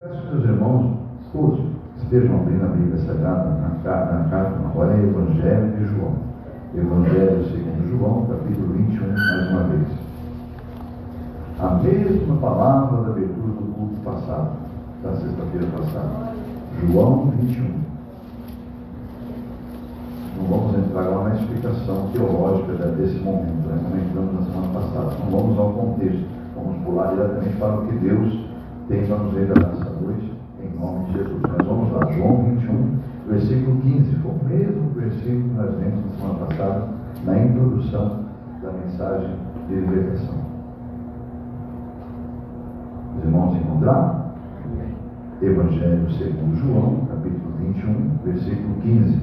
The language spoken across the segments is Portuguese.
Peço que meus irmãos todos estejam abrindo a Bíblia Sagrada na carta, agora é Evangelho de João. Evangelho segundo João, capítulo 21, mais uma vez. A mesma palavra da abertura do culto passado, da sexta-feira passada. João 21. Não vamos entrar agora na explicação teológica desse momento, né? Como entramos na semana passada. Não vamos ao contexto, vamos pular diretamente para o que Deus tem para nos revelar essa noite, em nome de Jesus. Mas vamos lá, João 21, versículo 15. Foi o mesmo versículo que nós lemos na semana passada, na introdução da mensagem de libertação. Os irmãos encontraram? Evangelho segundo João, capítulo 21, versículo 15.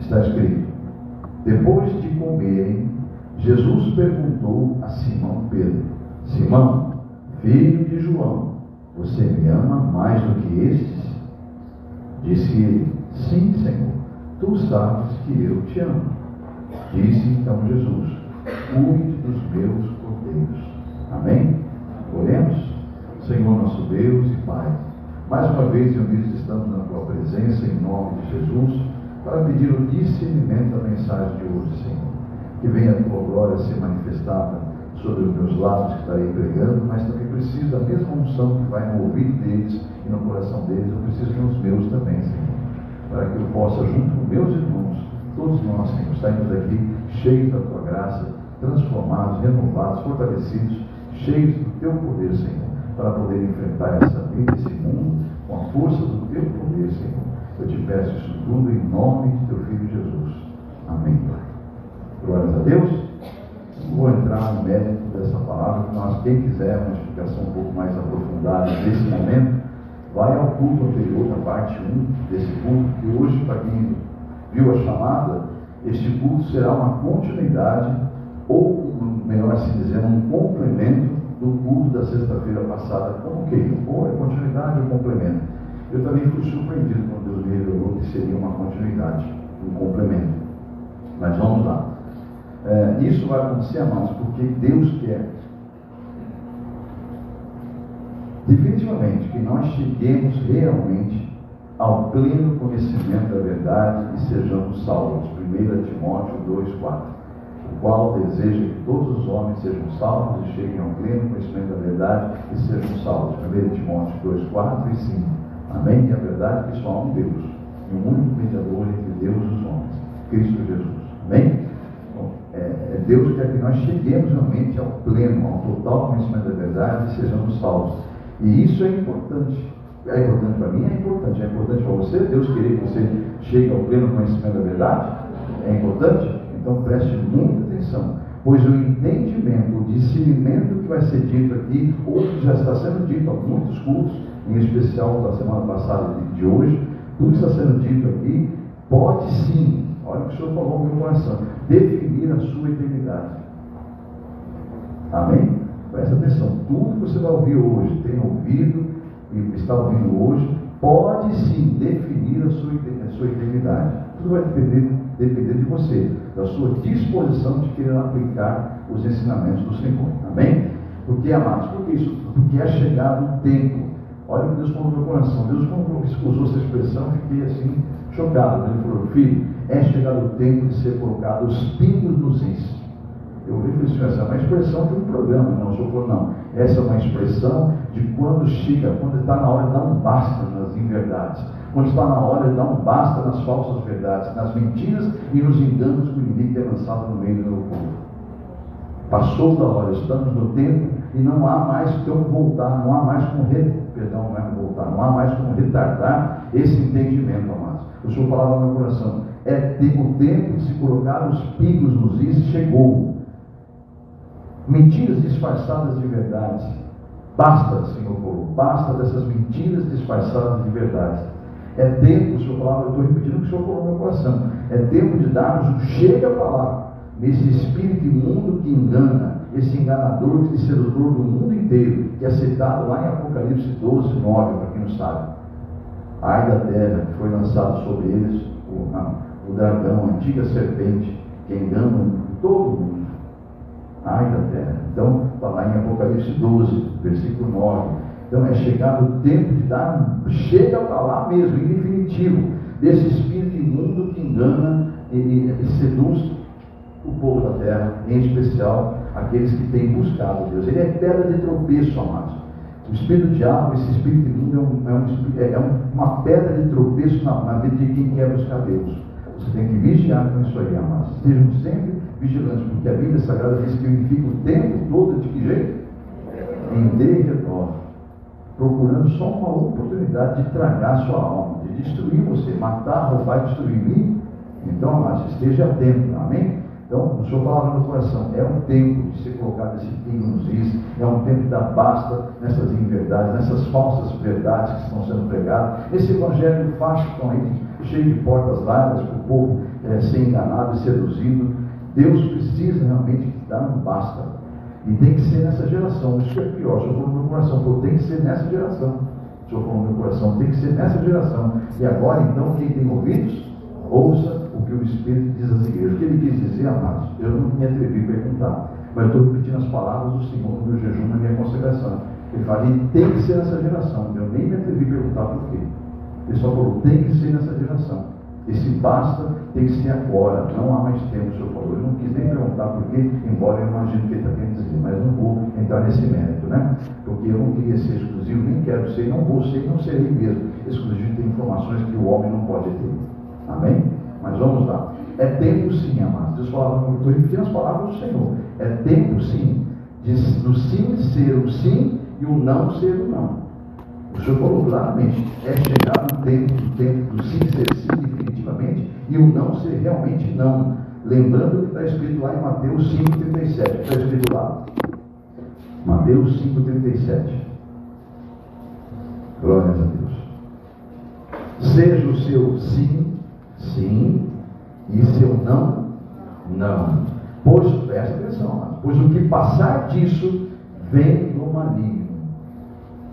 Está escrito: depois de comerem, Jesus perguntou a Simão Pedro: Simão, filho de João, você me ama mais do que estes? Disse ele: sim, Senhor, tu sabes que eu te amo. Disse então Jesus: cuide dos meus cordeiros. Amém? Oremos. Senhor nosso Deus e Pai, mais uma vez estamos na tua presença em nome de Jesus, para pedir o discernimento da mensagem de hoje, Senhor. Que venha a tua glória ser manifestada sobre os meus lábios que estarei pregando, mas também preciso da mesma unção que vai no ouvido deles e no coração deles, eu preciso nos meus também, Senhor. Para que eu possa, junto com meus irmãos, todos nós, Senhor, estarmos daqui cheios da tua graça, transformados, renovados, fortalecidos, cheios do teu poder, Senhor, para poder enfrentar essa vida, esse mundo, com a força do teu poder, Senhor. Eu te peço isso tudo em nome de teu Filho Jesus. Amém, Pai. Glórias a Deus. Vou entrar no mérito dessa palavra, mas quem quiser uma explicação um pouco mais aprofundada nesse momento, vai ao culto anterior, na parte 1 desse culto, que hoje, para quem viu a chamada, este culto será uma continuidade, ou, melhor assim dizer, um complemento do culto da sexta-feira passada. Como que? Ou é continuidade ou complemento? Eu também fui surpreendido quando Deus me revelou que seria uma continuidade, um complemento. Mas vamos lá. Isso vai acontecer, amados, porque Deus quer definitivamente que nós cheguemos realmente ao pleno conhecimento da verdade e sejamos salvos. 1 Timóteo 2,4, o qual deseja que todos os homens sejam salvos e cheguem ao pleno conhecimento da verdade e sejam salvos. 1 Timóteo 2,4 e 5. Amém? E a verdade que só há um Deus, e um único mediador entre Deus e os homens, Cristo Jesus. Amém? Deus quer que nós cheguemos realmente ao pleno, ao total conhecimento da verdade e sejamos salvos. E isso é importante. É importante para mim? É importante. É importante para você? Deus querer que você chegue ao pleno conhecimento da verdade? É importante? Então preste muita atenção, pois o entendimento, o discernimento que vai ser dito aqui, ou que já está sendo dito há muitos cultos, em especial da semana passada e de hoje, tudo que está sendo dito aqui, pode sim, olha o que o Senhor falou no meu coração, definir a sua eternidade. Amém? Presta atenção, tudo que você vai ouvir hoje, tem ouvido e está ouvindo hoje, pode sim definir a sua eternidade. Tudo vai depender de você, da sua disposição de querer aplicar os ensinamentos do Senhor. Amém? Porque, amados, por que isso? Porque é chegado o tempo. Olha o que Deus falou no meu coração. Deus, quando usou essa expressão, eu fiquei assim, chocado. Ele falou: filho, é chegado o tempo de ser colocado os pingos nos is. Eu vi isso, essa é uma expressão de um programa, não, o senhor falou, não. Essa é uma expressão de quando está na hora de dar um basta nas inverdades. Quando está na hora de dar um basta nas falsas verdades, nas mentiras e nos enganos que o inimigo tem lançado no meio do meu povo. Passou da hora, estamos no tempo e não há mais como voltar, não há mais como não há mais como retardar esse entendimento, amados. O Senhor falava no meu coração, o tempo de se colocar os pingos nos is chegou. Mentiras disfarçadas de verdades. Basta, Senhor povo, basta dessas mentiras disfarçadas de verdades. É tempo, o Senhor falava, eu estou repetindo o que o Senhor falou no meu coração, é tempo de darmos um chega para lá, nesse espírito imundo que engana, esse enganador, esse sedutor do mundo inteiro, que é citado lá em Apocalipse 12, 9, para quem não sabe. Ai da terra, que foi lançado sobre eles o dragão, a antiga serpente, que engana todo mundo. Ai da terra. Então, está lá em Apocalipse 12, versículo 9. Então é chegado o tempo de dar, chega para lá mesmo, em definitivo, desse espírito imundo que engana e seduz o povo da terra, em especial aqueles que têm buscado Deus. Ele é pedra de tropeço, amados. O espírito do diabo, esse espírito imundo, é uma pedra de tropeço na vida de quem quer buscar Deus. Você tem que vigiar com isso aí, amados. Estejam sempre vigilantes, porque a Bíblia Sagrada diz que ele fica o tempo todo de que jeito? Em derredor, procurando só uma oportunidade de tragar sua alma, de destruir você, matar, roubar e destruir. Então, amados, esteja atento, amém? Então, o Senhor falava no coração, é um tempo de ser colocado esse pingo nos is, é um tempo de dar basta nessas inverdades, nessas falsas verdades que estão sendo pregadas, esse evangelho fácil que estão aí, cheio de portas largas para o povo ser enganado e seduzido. Deus precisa realmente dar um basta, e tem que ser nessa geração. Isso é pior. O Senhor falou no meu coração, tem que ser nessa geração. O Senhor falou no meu coração, tem que ser nessa geração. E agora, então, quem tem ouvidos, ouça o que o Espírito diz às igrejas. O que ele quis dizer, amados, eu não me atrevi a perguntar, mas eu estou repetindo as palavras do Senhor no meu jejum, na minha consagração. Ele fala, e tem que ser nessa geração. Eu nem me atrevi a perguntar por quê. Ele só falou, tem que ser nessa geração. Esse basta tem que ser agora, não há mais tempo. O Senhor falou. Eu não quis nem perguntar por quê, embora eu imagino o que ele está querendo dizer, mas não vou entrar nesse mérito, né? Porque eu não queria ser exclusivo, nem quero ser, não vou ser, não serei mesmo exclusivo. Tem informações que o homem não pode ter. Amém? Mas vamos lá. É tempo sim, amados. Deus falava, estou repetindo as palavras do Senhor. É tempo sim, do sim ser o sim e o não ser o não. O Senhor falou claramente, é chegado o tempo do sim ser sim definitivamente e o não ser realmente não. Lembrando o que está escrito lá em Mateus 5,37. Está escrito lá. Mateus 5,37. Glórias a Deus. Seja o seu sim, sim, e seu não, não. Pois, presta atenção, pois o que passar disso vem do maligno.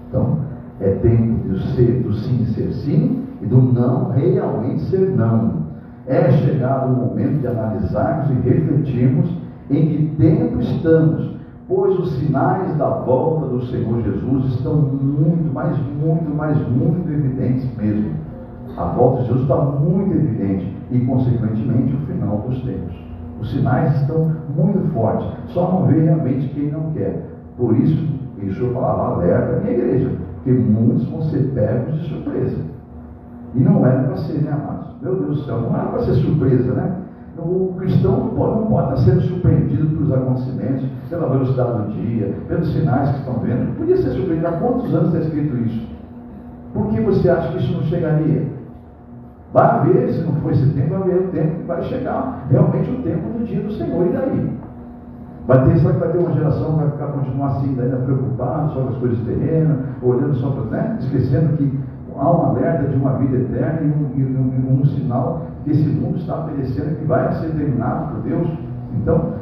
Então, é tempo do sim ser sim e do não realmente ser não. É chegado o momento de analisarmos e refletirmos em que tempo estamos, pois os sinais da volta do Senhor Jesus estão muito evidentes mesmo. A volta de Jesus está muito evidente e, consequentemente, o final dos tempos. Os sinais estão muito fortes, só não vê realmente quem não quer. Por isso, o Senhor falava, alerta a minha igreja, porque muitos vão ser pegos de surpresa. E não era para ser, né, amados? Meu Deus do céu, não era para ser surpresa, né? O cristão não pode estar sendo surpreendido pelos acontecimentos, pela velocidade do dia, pelos sinais que estão vendo. Não podia ser surpreendido. Há quantos anos está escrito isso? Por que você acha que isso não chegaria? Vai ver, se não for esse tempo, vai ver o tempo que vai chegar. Realmente o tempo do dia do Senhor. E daí? Será que vai ter uma geração que vai continuar assim, ainda preocupada só com as coisas terrenas, olhando só para, né? Esquecendo que há um alerta de uma vida eterna e um sinal que esse mundo está perecendo, que vai ser terminado por Deus. Então,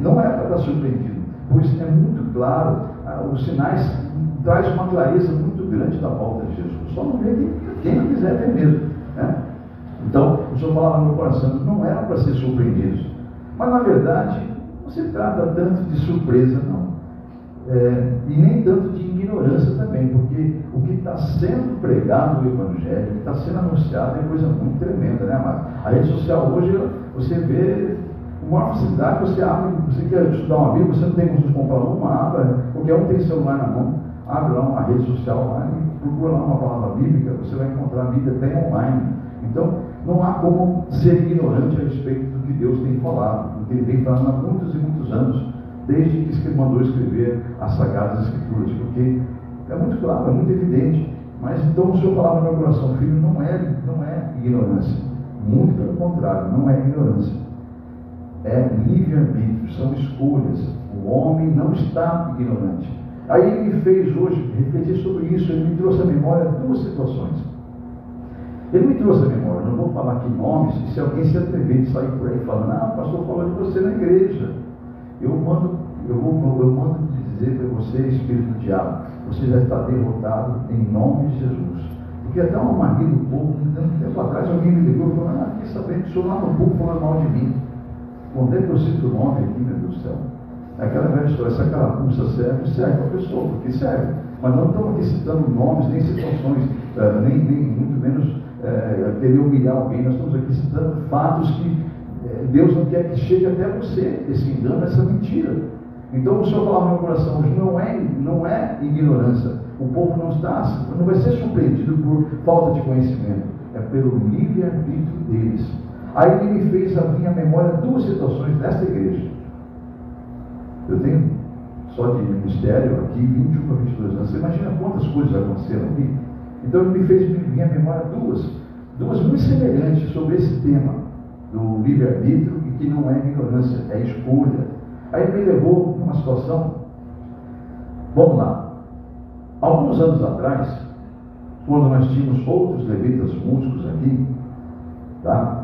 não é para estar surpreendido, pois é muito claro, os sinais traz uma clareza muito grande da volta de Jesus. Só não vê quem não quiser ver mesmo, né? Então, o Senhor falava no meu coração, não era para ser surpreendidos, mas na verdade não se trata tanto de surpresa, não. E nem tanto de ignorância também, porque o que está sendo pregado no Evangelho, o que está sendo anunciado é coisa muito tremenda, né, amado? A rede social hoje, você vê com maior facilidade, você abre, você quer estudar uma Bíblia, você não tem como comprar uma, abre, qualquer um tem celular na mão, abre lá uma rede social lá e procura lá uma palavra bíblica, você vai encontrar a Bíblia até online. Então, não há como ser ignorante a respeito do que Deus tem falado, do que Ele vem falando há muitos e muitos anos, desde que Ele mandou escrever as Sagradas Escrituras, porque é muito claro, é muito evidente. Mas então o Senhor falava no meu coração, filho, não é ignorância, muito pelo contrário, não é ignorância, é livre-arbítrio, são escolhas. O homem não está ignorante. Aí ele me fez hoje refletir sobre isso, ele me trouxe à memória duas situações. Ele me trouxe à memória, não vou falar aqui nomes, e se alguém se atrever de sair por aí falando, o pastor falou de você na igreja, eu mando dizer para você, espírito do diabo, você já está derrotado em nome de Jesus. Porque até uma mania do povo, um tempo atrás, alguém me ligou e falou, fiquei sabendo que o senhor lá no povo falando mal de mim. Quando é que eu cito o nome aqui, meu Deus do céu? Aquela velha história, essa carapuça serve para a pessoa, porque serve. Mas não estamos aqui citando nomes, nem situações, nem muito menos querer humilhar alguém. Nós estamos aqui citando fatos que Deus não quer que chegue até você, esse engano, essa mentira. Então o Senhor falava no meu coração, não é ignorância. O povo não vai ser surpreendido por falta de conhecimento, é pelo livre-arbítrio deles. Aí ele me fez vir à memória duas situações desta igreja. Eu tenho só de ministério aqui 21 a 22 anos. Você imagina quantas coisas aconteceram aqui? Então ele me fez vir à memória duas muito semelhantes sobre esse tema do livre-arbítrio, e que não é ignorância, é escolha. Aí ele me levou numa situação. Vamos lá. Alguns anos atrás, quando nós tínhamos outros levitas músicos aqui, tá?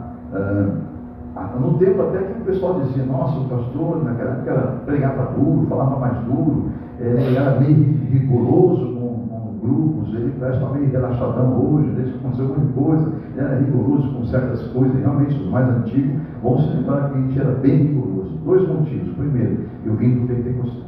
No tempo até que o pessoal dizia, nossa, o pastor naquela época pregava duro, falava mais duro, ele era meio rigoroso com grupos, ele parece estar meio relaxadão hoje, desde que aconteceu muita coisa, ele era rigoroso com certas coisas, e realmente os mais antigos vão se lembrar que a gente era bem rigoroso. Dois motivos. Primeiro, eu vim do pentecostal,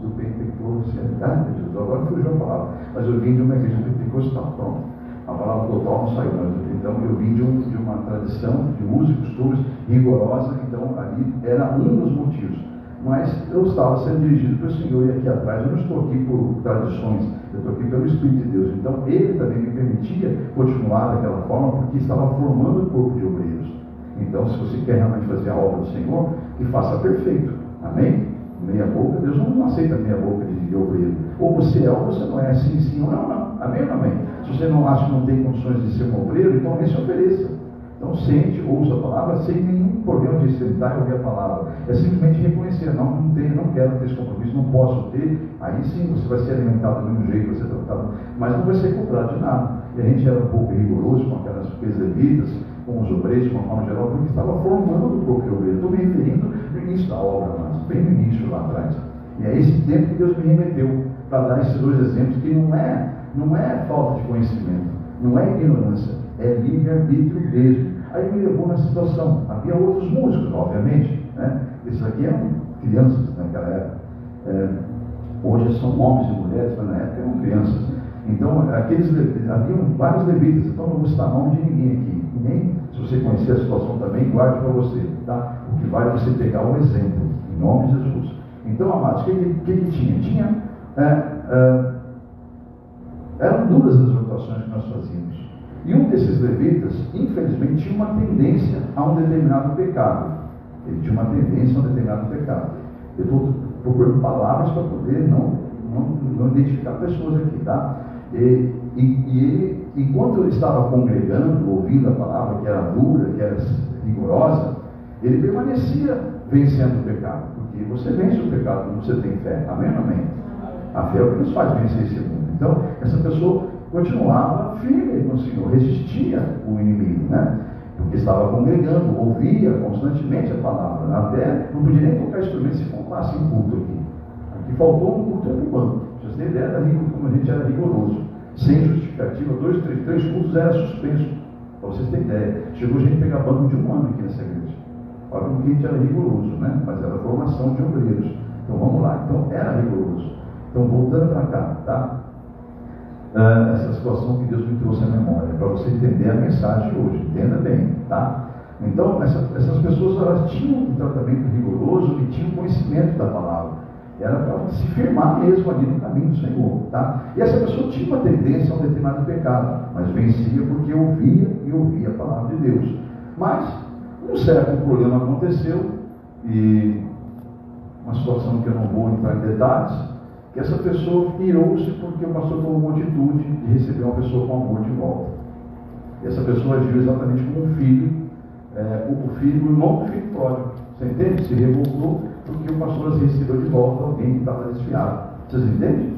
agora fugiu a palavra, mas eu vim de uma igreja pentecostal, pronto. A palavra total não saiu, mas então eu vim de uma tradição de uso e costumes rigorosa, então ali era um dos motivos. Mas eu estava sendo dirigido pelo Senhor, e aqui atrás eu não estou aqui por tradições, eu estou aqui pelo Espírito de Deus. Então Ele também me permitia continuar daquela forma, porque estava formando o corpo de obreiros. Então, se você quer realmente fazer a obra do Senhor, que faça perfeito. Amém? Meia boca, Deus não aceita meia boca de obreiro. Ou você é ou você não é, sim ou não. Amém ou não amém? Se você não acha que não tem condições de ser um obreiro, então nem se ofereça. Então sente, ouça a palavra sem nenhum problema de sentar e ouvir a palavra. É simplesmente reconhecer, não quero ter esse compromisso, não posso ter. Aí sim você vai ser alimentado do mesmo jeito, vai ser tratado, mas não vai ser cobrado de nada. E a gente era um pouco rigoroso com aquelas coisas levitas, com os obreiros de uma forma geral, porque estava formando o corpo de obreiro. Estou me referindo no início da obra, mas bem no início lá atrás. E é esse tempo que Deus me remeteu para dar esses dois exemplos, que não é falta de conhecimento, não é ignorância, é livre-arbítrio mesmo. Aí me levou nessa situação. Havia outros músicos, obviamente, né? Esses aqui eram crianças naquela época. Hoje são homens e mulheres, mas na época eram crianças. Então, haviam vários levitas, então não vou citar nome de ninguém aqui. Nem, se você conhecer a situação também, guarde para você, tá? O que vale é você pegar um exemplo, em nome de Jesus. Então, amados, o que tinha? Eram duras as exortações que nós fazíamos. E um desses levitas, infelizmente, tinha uma tendência a um determinado pecado. Ele tinha uma tendência a um determinado pecado. Eu estou procurando palavras para poder não identificar pessoas aqui, tá? E ele, enquanto ele estava congregando, ouvindo a palavra que era dura, que era rigorosa, ele permanecia vencendo o pecado. Porque você vence o pecado quando você tem fé. Amém ou amém? A fé é o que nos faz vencer esse mundo. Então, essa pessoa continuava firme no Senhor, resistia o inimigo, né? Porque estava congregando, ouvia constantemente a palavra, até não podia nem tocar instrumento se faltasse um culto aqui. Aqui faltou um culto no banco. Vocês têm ideia como a gente era rigoroso, sem justificativa, 2, 3 cultos era suspenso, para vocês terem ideia. Chegou gente a pegar banco de um ano aqui nessa igreja. Olha como a gente era rigoroso, né? Mas era formação de obreiros. Então vamos lá, então era rigoroso. Então voltando para cá, tá? Essa situação que Deus me trouxe à memória, para você entender a mensagem de hoje, entenda bem, tá? Então, essas pessoas, elas tinham um tratamento rigoroso e tinham conhecimento da palavra, era para se firmar mesmo ali no caminho do Senhor, tá? E essa pessoa tinha uma tendência a um determinado pecado, mas vencia porque ouvia a palavra de Deus. Mas, um certo problema aconteceu, e uma situação que eu não vou entrar em detalhes, que essa pessoa irou-se porque o pastor tomou uma atitude de receber uma pessoa com amor de volta. E essa pessoa agiu exatamente como um filho, o irmão do filho pródigo. Você entende? Se revoltou porque o pastor recebeu de volta alguém que estava desviado. Vocês entendem?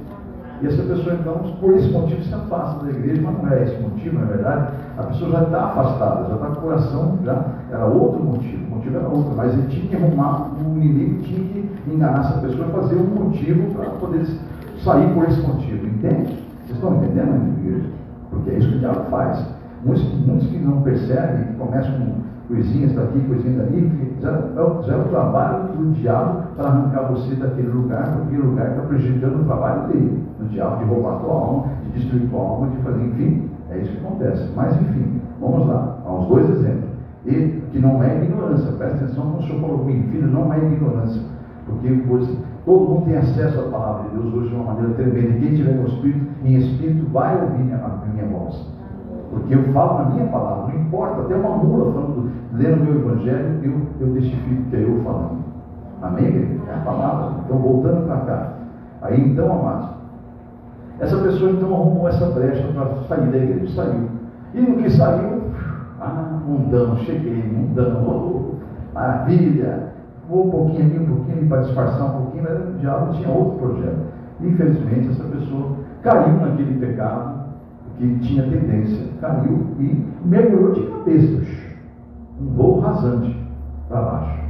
E essa pessoa, então, por esse motivo, se afasta da igreja, mas não é esse motivo, na verdade. A pessoa já está afastada, já está com o coração, já era outro motivo, o motivo era outro, mas ele tinha que arrumar, o inimigo tinha que enganar essa pessoa e fazer um motivo para poder sair por esse motivo, entende? Vocês estão entendendo, igreja? Porque é isso que o diabo faz. Muitos que não percebem, que começam coisinhas daqui, coisinhas dali, já é o trabalho do diabo para arrancar você daquele lugar, porque aquele lugar está prejudicando o trabalho dele, do diabo de roubar a tua alma, de destruir tua alma, de fazer, enfim, é isso que acontece. Mas enfim, vamos lá, aos dois exemplos. E que não é ignorância, presta atenção como o senhor falou comigo, filho, não é ignorância, porque todo mundo tem acesso à palavra de Deus hoje de uma maneira tremenda. Quem tiver no Espírito, em Espírito, vai ouvir a minha voz. Porque eu falo na minha palavra, não importa, até uma mula falando, lendo meu evangelho, eu testifico que é eu falando. Amém, querido? É a palavra. Então, voltando para cá. Aí, então, amados, essa pessoa então arrumou essa brecha para sair da igreja, saiu. E no que saiu, mundão, cheguei, mundão, maravilha. Vou um pouquinho ali para disfarçar um pouquinho, mas o diabo tinha outro projeto. Infelizmente, essa pessoa caiu naquele pecado que tinha tendência, caiu e mergulhou de cabeça, um voo rasante para baixo.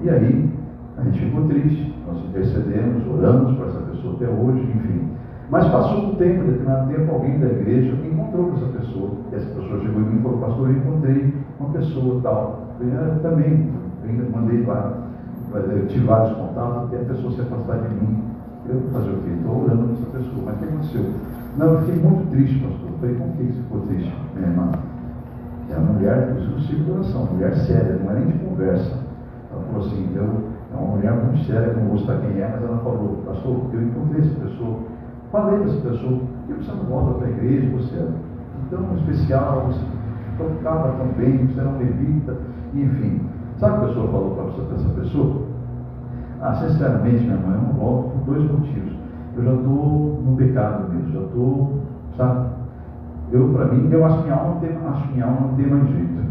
E aí, a gente ficou triste, nós intercedemos, oramos para essa pessoa até hoje, enfim. Mas passou um tempo, determinado tempo, alguém da igreja me encontrou com essa pessoa. E essa pessoa chegou em mim e falou: pastor, eu encontrei uma pessoa tal. Eu também, mandei eu tive vários contatos, até a pessoa se afastar de mim. Eu vou fazer o quê? Estou orando com essa pessoa. Mas o que aconteceu? Não, eu fiquei muito triste, pastor. Eu falei: como que você ficou triste, minha irmã? É uma mulher do seu coração, mulher séria, não é nem de conversa. Ela falou assim: é uma mulher muito séria, não vou citar quem é, mas ela falou: pastor, eu encontrei essa pessoa. Falei para essa pessoa: por que você não volta para a igreja? Você é tão especial, você tocava tão bem, você não levita, enfim. Sabe o que a pessoa falou para essa pessoa? Sinceramente, minha irmã, eu não volto por dois motivos. Eu já estou no pecado mesmo, já estou, sabe? Para mim, eu acho que minha alma não tem mais jeito.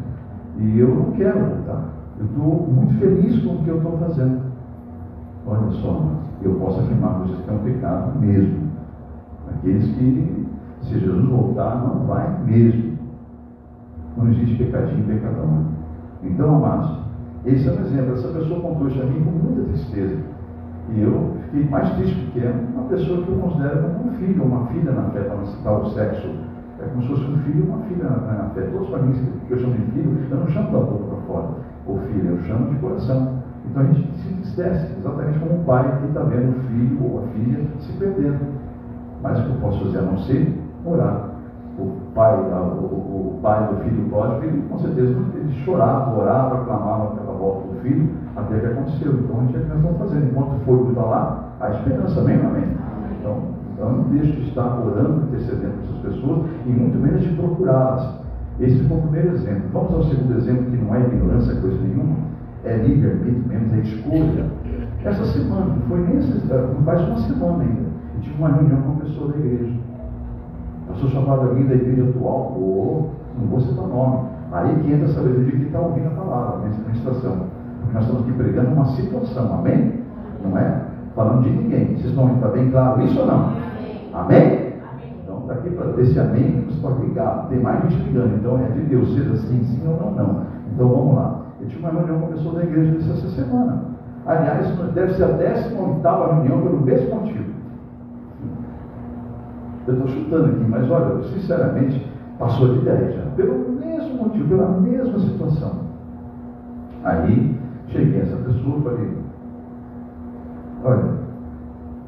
E eu não quero voltar. Eu estou muito feliz com o que eu estou fazendo. Olha só, eu posso afirmar para vocês que é um pecado mesmo. Aqueles que, se Jesus voltar, não vai mesmo. Não existe pecadinho e pecadão. Né? Então, amados, esse é um exemplo. Essa pessoa contou isso a mim com muita tristeza. E eu fiquei mais triste porque é uma pessoa que eu considero como um filho, uma filha na fé, para não citar o sexo. É como se fosse um filho e uma filha na fé. Todos para mim, que eu chamo de filho, eu não chamo da boca para fora, ou filha, eu chamo de coração. Então a gente se entristece, exatamente como um pai que está vendo o filho ou a filha se perdendo. Mas o que eu posso fazer a não ser orar. O pai do filho pródigo, ele com certeza ele chorava, orava, clamava pela volta do filho, até que aconteceu. Então a gente é que nós estamos fazendo. Enquanto o fogo está lá, a esperança vem, amém? Então eu não deixo de estar orando, intercedendo por essas pessoas, e muito menos de procurá-las. Esse foi o primeiro exemplo. Vamos ao segundo exemplo, que não é ignorância, coisa nenhuma, é livre-arbítrio mesmo, é escolha. Essa semana, não faz uma semana ainda, eu tive uma reunião com uma pessoa da igreja. Eu sou chamado alguém da igreja atual, não vou citar nome. Aí que entra essa sabedoria que está ouvindo a palavra, nessa administração. Porque nós estamos aqui pregando uma situação, amém? Não é falando de ninguém. Vocês estão está bem claro isso ou não? Amém? Então está aqui para esse amém, você pode ligar. Tem mais gente ligando, então é de Deus, seja sim, sim ou não. Então vamos lá. Eu tive uma reunião com uma pessoa da igreja essa semana. Aliás, deve ser a 18ª reunião pelo mesmo motivo. Eu estou chutando aqui, mas olha, sinceramente, passou de 10 já. Pelo mesmo motivo, pela mesma situação. Aí, cheguei a essa pessoa e falei: olha,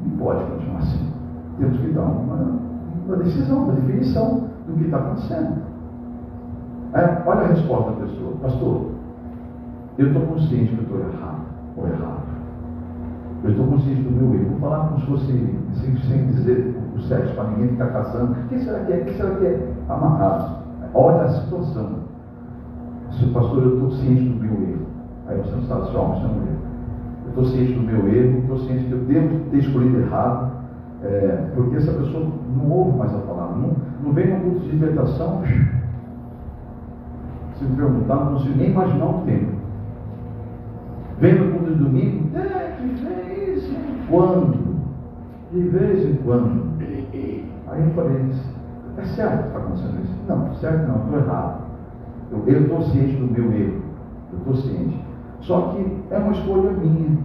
não pode continuar assim. Temos que dar uma decisão, uma definição do que está acontecendo. Olha a resposta da pessoa: pastor, eu estou consciente que eu estou errado. Eu estou consciente do meu erro. Vou falar como se fosse, sem dizer o sexo, para ninguém ficar caçando. Quem será que é? Quem será que é? Amarrado. Olha a situação. Pastor, eu estou ciente do meu erro. Aí você não sabe se é homem ou se é mulher. Eu estou ciente do meu erro, estou ciente que eu devo ter escolhido errado, porque essa pessoa não ouve mais a palavra. Não vem no culto de libertação. Se me perguntar, não consigo nem imaginar o tempo. Vem no culto de domingo, de vez em quando. De vez em quando. Aí eu falei: é certo que está acontecendo isso? Não, certo não, estou errado. Eu estou ciente do meu erro. Eu estou ciente. Só que é uma escolha minha.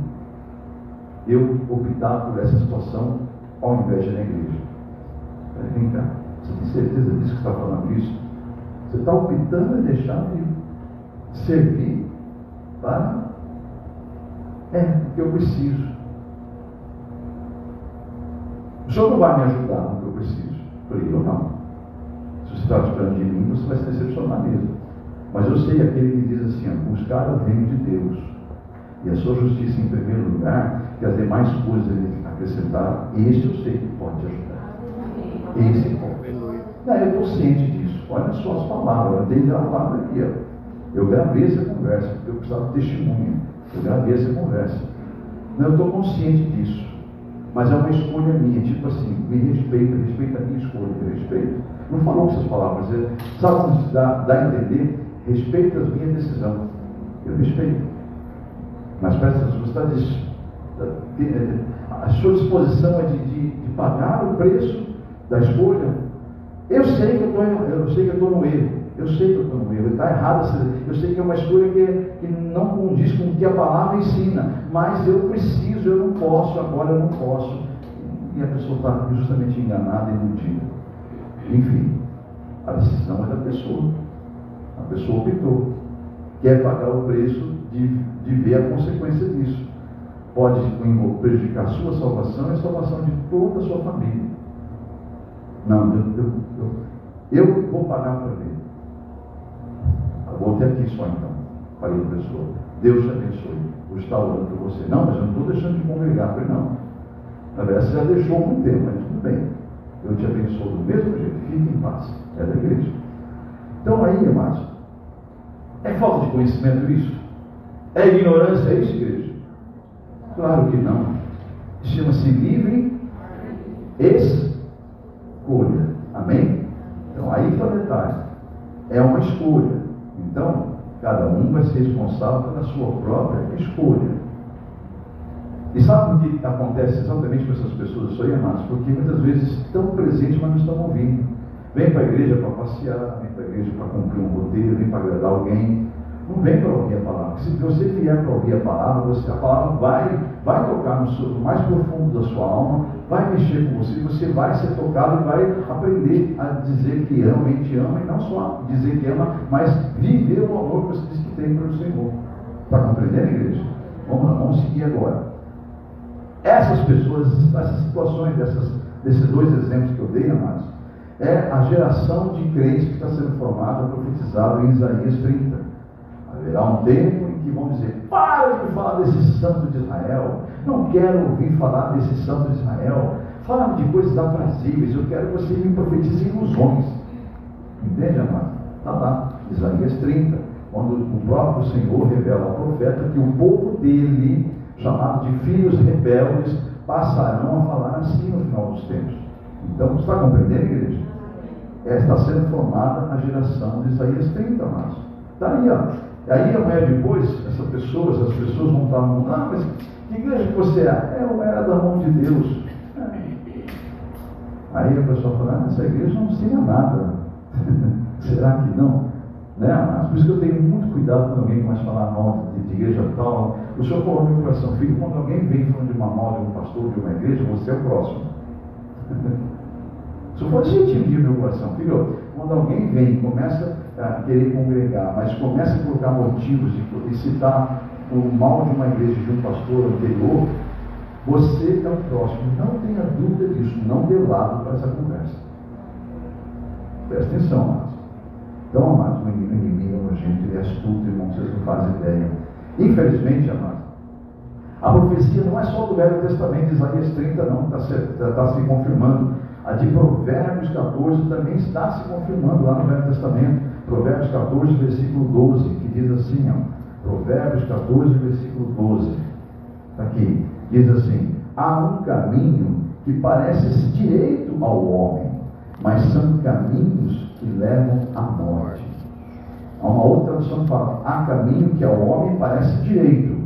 Eu optar por essa situação ao invés de ir na igreja. Falei: vem cá, você tem certeza disso que está falando isso? Você está optando em deixar de ir. servir para o que eu preciso. O Senhor não vai me ajudar no que eu preciso. Falei, eu não. Se você está esperando de mim, você vai se decepcionar mesmo. Mas eu sei aquele que diz assim, buscar o reino de Deus e a sua justiça em primeiro lugar, que as demais coisas ele acrescentar, este eu sei que pode te ajudar. Esse pode. Não, eu estou ciente disso. Olha só as palavras, eu tenho gravado aqui. Eu gravei essa conversa, porque eu precisava de testemunha. Eu gravei essa conversa. Não, eu estou consciente disso. Mas é uma escolha minha, tipo assim, me respeita a minha escolha, me respeita. Não falou com essas palavras, sabe, dá a entender, respeita a minha decisão. Eu respeito. Mas presta atenção, você a sua disposição é de pagar o preço da escolha. Eu sei que eu estou no erro. Eu sei que eu estou no erro, está errado. Eu sei que é uma escolha que não condiz com o que a palavra ensina, mas eu preciso, eu não posso, agora eu não posso. E a pessoa está justamente enganada e iludida. Enfim, a decisão é da pessoa. A pessoa optou. Quer pagar o preço de ver a consequência disso. Pode prejudicar a sua salvação e a salvação de toda a sua família. Não, eu vou pagar para ver. Vou até aqui só então. Falei para a pessoa, Deus te abençoe. Vou estar orando por você. Não, mas eu não estou deixando de congregar. Falei, não. Na verdade, você já deixou há muito tempo, mas tudo bem. Eu te abençoo do mesmo jeito. Fique em paz. É da igreja. Então aí, amados, é falta de conhecimento isso? É ignorância isso, igreja? Claro que não. Chama-se livre escolha. Amém? Então aí está o detalhe. É uma escolha. Então, cada um vai ser responsável pela sua própria escolha. E sabe o que acontece exatamente com essas pessoas? Isso aí, amados, porque muitas vezes estão presentes, mas não estão ouvindo. Vem para a igreja para passear, vem para a igreja para cumprir um roteiro, vem para agradar alguém. Não vem para ouvir a palavra. Se você vier para ouvir a palavra, a palavra vai tocar no mais profundo da sua alma, vai mexer com você, você vai ser tocado e vai aprender a dizer que ama e te ama, e não só dizer que ama, mas viver o amor que você diz que tem pelo Senhor. Está compreendendo, igreja? Vamos lá, vamos seguir agora. Essas pessoas, essas situações, desses dois exemplos que eu dei, amados, é a geração de crentes que está sendo formada, profetizada em Isaías 30. Haverá um tempo em que vão dizer, para de falar desse santo de Israel, não quero ouvir falar desse santo de Israel, fala de coisas aprazíveis, eu quero que você me profetize ilusões. Entende, amado? Está lá, Isaías 30, quando o próprio Senhor revela ao profeta que o povo dele, chamado de filhos rebeldes, passarão a falar assim no final dos tempos. Então, você está compreendendo, igreja? Está sendo formada a geração de Isaías 30, amados. Está aí, ó. E aí amanhã depois, essas pessoas vão estar no mas que igreja que você é? Eu era da mão de Deus. Aí a pessoa fala, essa igreja não ensina nada. Será que não? Né? Mas por isso que eu tenho muito cuidado quando alguém começa a falar mal de igreja tal. O Senhor falou no meu coração, filho, quando alguém vem falando de uma mal de um pastor, de uma igreja, você é o próximo. Isso pode sentir no meu coração, filho. Quando alguém vem e começa a querer congregar, mas começa a colocar motivos de citar o mal de uma igreja, de um pastor anterior, você é o próximo. Não tenha dúvida disso. Não dê lado para essa conversa. Presta atenção, amados. Então, amados, o inimigo nojento, ele é astuto, irmão, vocês não fazem ideia. Infelizmente, amados, a profecia não é só do Velho Testamento, de Isaías 30, não, está se confirmando. A de Provérbios 14 também está se confirmando lá no Velho Testamento. Provérbios 14, versículo 12, que diz assim, ó, Provérbios 14, versículo 12, está aqui, diz assim, há um caminho que parece direito ao homem, mas são caminhos que levam à morte. Há uma outra tradução que fala, há caminho que ao homem parece direito,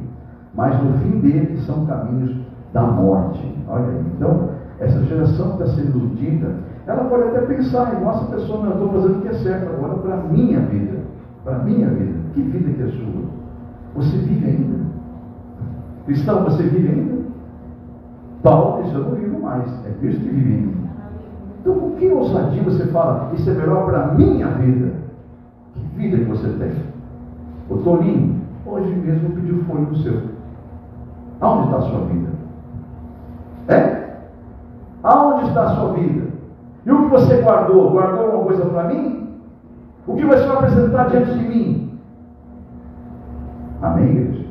mas no fim dele são caminhos da morte. Olha aí, então, essa geração que está sendo iludida, ela pode até pensar, nossa pessoa, não, eu estou fazendo o que é certo agora para a minha vida. Para a minha vida. Que vida que é sua? Você vive ainda? Cristão, você vive ainda? Paulo diz, eu não vivo mais. É Cristo que vive em mim. Então, com que ousadia você fala, isso é melhor para a minha vida? Que vida que você tem? Ô Toninho, hoje mesmo pediu fone do seu. Aonde está a sua vida? Aonde está a sua vida? E o que você guardou? Guardou alguma coisa para mim? O que você vai apresentar diante de mim? Amém, igreja?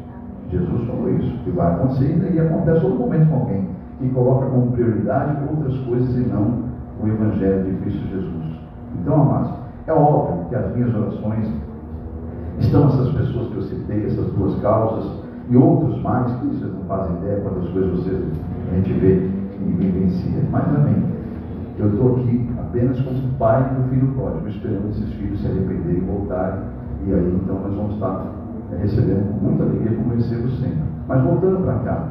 Jesus falou isso, que vai acontecer e acontece todo momento com alguém que coloca como prioridade outras coisas e não o Evangelho de Cristo Jesus. Então, amados, é óbvio que as minhas orações estão essas pessoas que eu citei, essas duas causas e outros mais, que vocês não fazem ideia quantas coisas a gente vê e vivencia. Mas amém, eu estou aqui apenas como pai do filho pródigo, esperando esses filhos se arrependerem e voltarem, e aí então nós vamos estar recebendo com muita alegria como eu recebo sempre. Mas voltando para cá,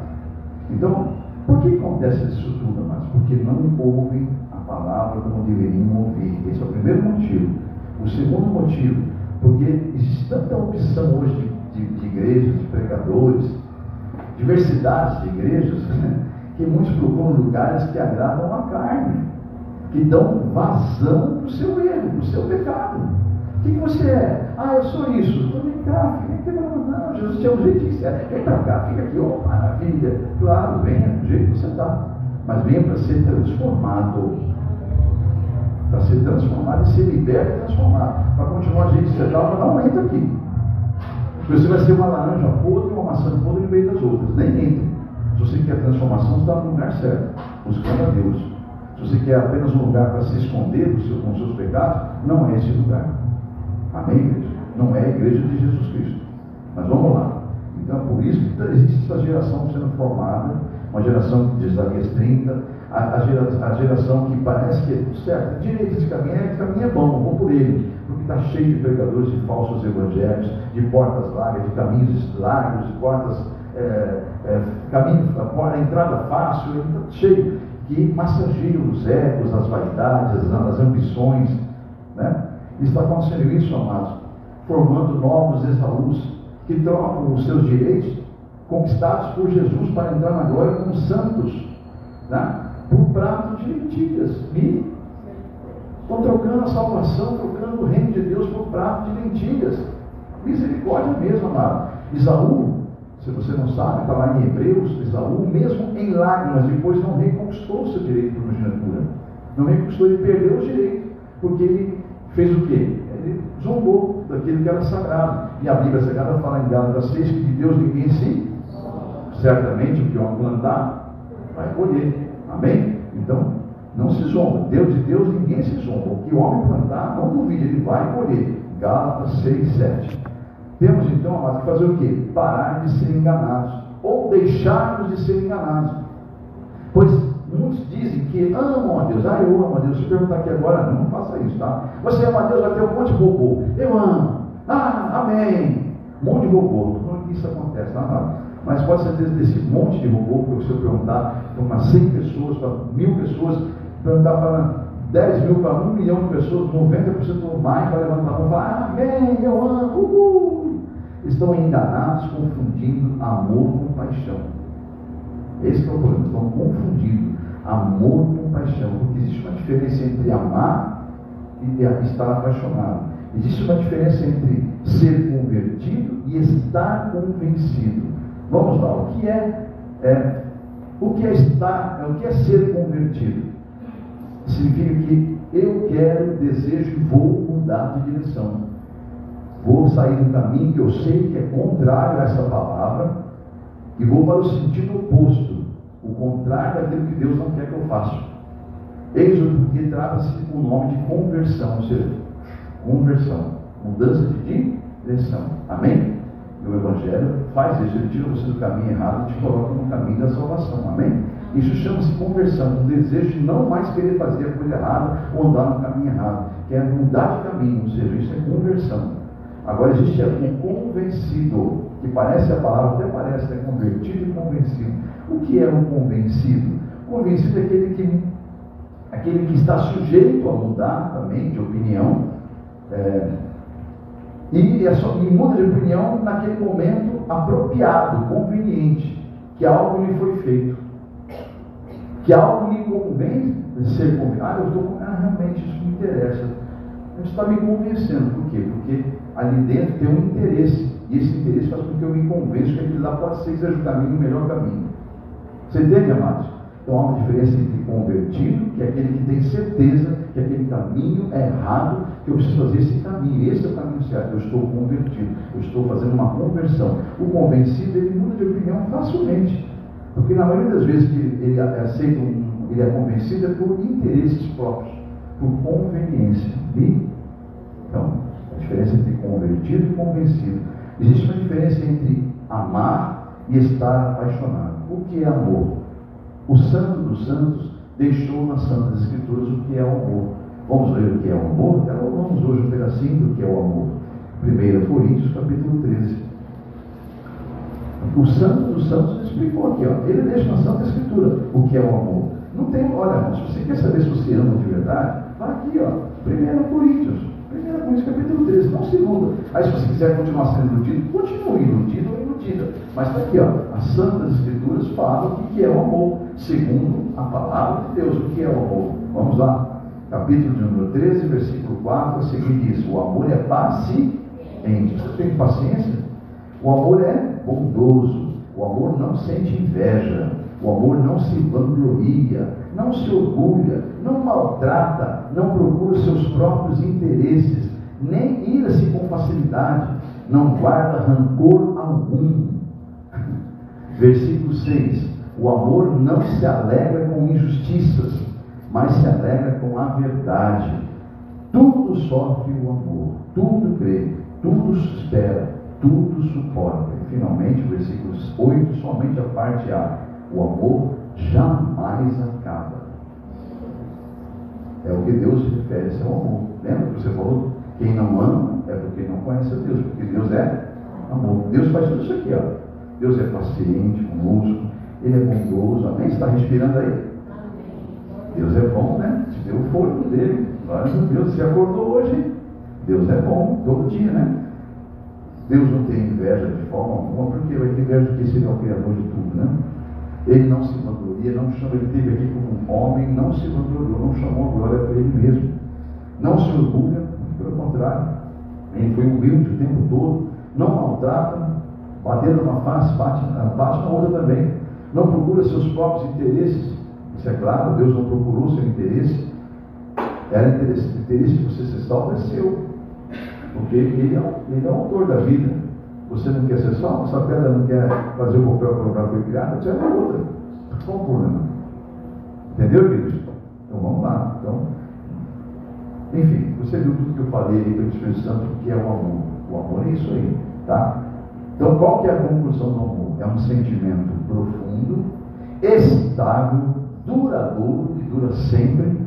então, por que acontece isso tudo, amados? Porque não ouvem a palavra como deveriam ouvir. Esse é o primeiro motivo. O segundo motivo, porque existe tanta opção hoje de igrejas, de pregadores, diversidades de igrejas, né, que muitos procuram lugares que agradam a carne, que dão vazão para o seu erro, para o seu pecado. O que você é? Eu sou isso. Então vem cá, fica aqui. Não, Jesus tinha um jeito que você é. Vem para cá, fica aqui. Maravilha. Claro, venha do jeito que você está. Mas venha para ser transformado. Para ser transformado e ser liberto e transformado. Para continuar do jeito que você está, mas não entra aqui. Porque você vai ser uma laranja podre e uma maçã podre no meio das outras. Nem entra. Se você quer transformação, você está no lugar certo, buscando a Deus. Se você quer apenas um lugar para se esconder com os seus pecados, não é esse lugar. Amém, igreja? Não é a igreja de Jesus Cristo. Mas vamos lá. Então, por isso que existe essa geração sendo formada, uma geração que diz Isaías 30, a geração que parece que é certo, direito de caminho é bom, vou por ele, porque está cheio de pregadores de falsos evangelhos, de portas largas, de caminhos largos, de portas, a entrada fácil, está cheio, que massageiam os egos, as vaidades, as ambições, né? Está acontecendo isso, amados, formando novos Esaús que trocam os seus direitos conquistados por Jesus para entrar na glória como santos, né? Por prato de lentilhas. E estão trocando a salvação, trocando o reino de Deus por prato de lentilhas. Misericórdia mesmo, amado. Esaú, se você não sabe, está lá em Hebreus, Esaú, mesmo em lágrimas, depois não reconquistou o seu direito de primogenitura. Não reconquistou, ele perdeu o direito, porque ele fez o quê? Ele zombou daquilo que era sagrado. E a Bíblia Sagrada fala em Gálatas 6 que de Deus ninguém se... Certamente o que o homem plantar, vai colher. Amém? Então, não se zomba. Deus de Deus ninguém se zomba. O que o homem plantar, não duvide, ele vai colher. Gálatas 6, 7. Temos então, amados, que fazer o quê? Parar de ser enganados. Ou deixarmos de ser enganados. Pois muitos dizem que amam a Deus. Eu amo a Deus. Se perguntar aqui agora, não faça isso, tá? Você ama a Deus, vai ter um monte de robô. Eu amo. Amém. Um monte de robô. Não estou falando que isso acontece, tá? Mas pode ser desse monte de robô, porque se eu perguntar para umas 100 pessoas, para 1000 pessoas, perguntar para 10 mil, para 1 milhão de pessoas, 90% ou mais vai levantar a mão e falar, amém, eu amo. Estão enganados, confundindo amor com paixão. Esse é o problema, estão confundindo amor com paixão, porque existe uma diferença entre amar e estar apaixonado. Existe uma diferença entre ser convertido e estar convencido. Vamos lá, o que é ser convertido? Significa que eu quero, desejo e vou mudar de direção. Vou sair do caminho que eu sei que é contrário a essa palavra e vou para o sentido oposto, o contrário daquilo que Deus não quer que eu faça. Eis o que trata-se com o nome de conversão, ou seja, conversão, mudança de direção. Amém? E o Evangelho faz isso, ele tira você do caminho errado e te coloca no caminho da salvação. Amém? Isso chama-se conversão, o desejo de não mais querer fazer a coisa errada ou andar no caminho errado, que é mudar de caminho, ou seja, isso é conversão. Agora existe um convencido, que parece a palavra, até parece, né? Convertido e convencido. O que é um convencido? Convencido é aquele que está sujeito a mudar também de opinião, e muda de opinião naquele momento apropriado, conveniente, que algo lhe foi feito, que algo lhe convém ser convencido. Realmente isso me interessa, isso está me convencendo. Por quê? Porque ali dentro tem um interesse E esse interesse faz com que eu me convença que aquele lá pode ser o caminho, o melhor caminho. Você entende, amados? Então há uma diferença entre convertido, que é aquele que tem certeza que aquele caminho é errado, que eu preciso fazer esse caminho. Esse é o caminho certo. Eu estou convertido, eu estou fazendo uma conversão. O convencido, ele muda de opinião facilmente. Porque na maioria das vezes que ele aceita ele é convencido é por interesses próprios, por conveniência. Então, a diferença entre convertido e convencido. Existe uma diferença entre amar e estar apaixonado. O que é amor? O Santo dos Santos deixou nas Santas Escrituras o que é o amor. Vamos ler o que é o amor? Então, vamos hoje um pedacinho do que é o amor. 1 Coríntios, capítulo 13. O Santo dos Santos explicou aqui, ó. Ele deixa na Santa Escritura o que é o amor. Não tem, olha, irmão, se você quer saber se você ama de verdade, vá aqui, ó. 1 Coríntios, capítulo 13, não se iluda. Aí se você quiser continuar sendo iludido, continue iludido ou iludida. Mas está aqui, ó. As Santas Escrituras falam o que é o amor, segundo a palavra de Deus. O que é o amor? Vamos lá. Capítulo de número 13, versículo 4, a seguir diz: o amor é paciente. Você tem paciência? O amor é bondoso. O amor não sente inveja. O amor não se vangloria, não se orgulha, não maltrata, não procura seus próprios interesses, nem ira-se com facilidade, não guarda rancor algum. Versículo 6: o amor não se alegra com injustiças, mas se alegra com a verdade. Tudo sofre o amor, tudo crê, tudo espera, tudo suporta. E finalmente, versículos 8, somente a parte A: o amor jamais acaba. É o que Deus se refere a seu amor. Lembra que você falou? Quem não ama é porque não conhece a Deus, porque Deus é amor. Deus faz tudo isso aqui, ó. Deus é paciente conosco, Ele é bondoso. Amém? Você está respirando aí? Deus é bom, né? Te deu o fôlego dele. Glória a Deus. Você acordou hoje? Deus é bom, todo dia, né? Deus não tem inveja de forma alguma, porque vai ter inveja de que Ele é o Criador de tudo, né? Ele não se vangloria, não chama, ele esteve aqui como um homem, não se vangloriou, não chamou a glória para ele mesmo. Não se orgulha, pelo contrário, ele foi humilde o tempo todo, não maltrata, batendo numa face, bate na outra também. Não procura seus próprios interesses. Isso é claro, Deus não procurou seu interesse. Era o interesse que você se salva é seu, porque ele é o autor da vida. Você não quer ser salvo, essa pedra não quer fazer o papel para o qual foi criada, você é uma outra. Qual o problema? Entendeu, queridos? Então vamos lá. Então, enfim, você viu tudo que eu falei aí pelo Espírito Santo, que é o amor. O amor é isso aí, tá? Então qual que é a conclusão do amor? É um sentimento profundo, estável, duradouro, que dura sempre,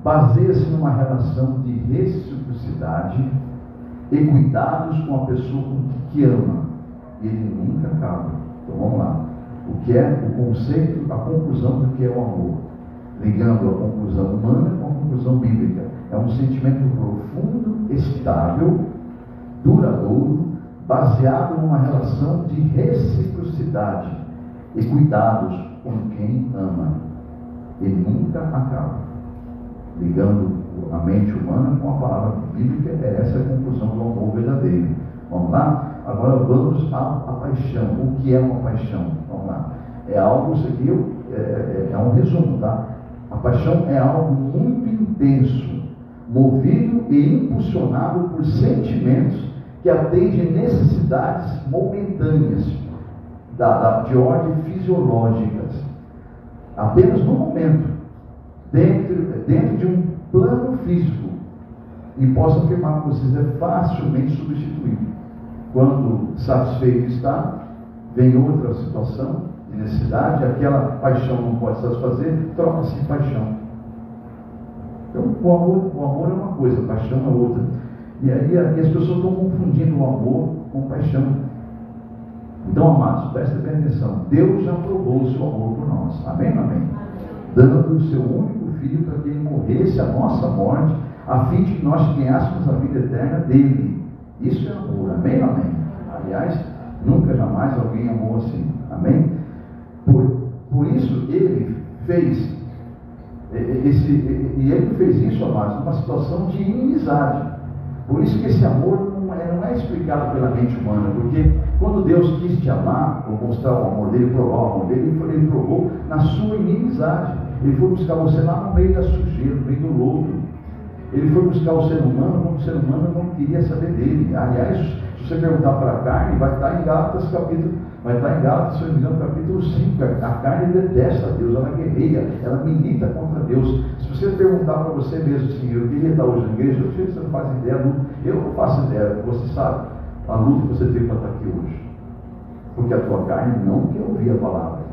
baseia-se numa relação de reciprocidade e cuidados com a pessoa que ama. Ele nunca acaba. Então vamos lá. O que é o conceito, a conclusão do que é o amor? Ligando a conclusão humana com a conclusão bíblica. É um sentimento profundo, estável, duradouro, baseado numa relação de reciprocidade e cuidados com quem ama. Ele nunca acaba. Ligando a mente humana com a palavra bíblica, essa é a conclusão do amor verdadeiro. Vamos lá? Agora vamos à paixão. O que é uma paixão? Vamos lá. É algo, isso aqui é um resumo, tá? A paixão é algo muito intenso, movido e impulsionado por sentimentos que atendem necessidades momentâneas, de ordem fisiológicas, apenas no momento, dentro de um plano físico. E posso afirmar para vocês, é facilmente substituído. Quando satisfeito está, vem outra situação de necessidade, aquela paixão não pode satisfazer, troca-se em paixão. Então o amor é uma coisa, a paixão é outra. E aí as pessoas estão confundindo o amor com paixão. Então, amados, prestem bem atenção. Deus já provou o seu amor por nós. Amém? Amém? Dando o seu único filho para que ele morresse a nossa morte, a fim de que nós ganhássemos a vida eterna dele. Isso é amor. Amém? Amém? Aliás, nunca jamais alguém amou assim. Amém? Por isso ele fez ele fez isso, amados, numa situação de inimizade. Por isso que esse amor não é não é explicado pela mente humana, porque quando Deus quis te amar, ou mostrar o amor dele, provar o amor dele, ele provou na sua inimizade. Ele foi buscar você lá no meio da sujeira, no meio do lodo. Ele foi buscar o ser humano quando o ser humano não queria saber dele. Aliás, se você perguntar para a carne, vai estar em Gálatas capítulo, se eu não me engano, capítulo 5. A carne detesta Deus, ela guerreia, ela milita contra Deus. Se você perguntar para você mesmo assim, eu queria estar hoje na igreja, eu sei que você não faz ideia, eu não faço ideia, você sabe a luta que você teve para estar aqui hoje. Porque a tua carne não quer ouvir a palavra.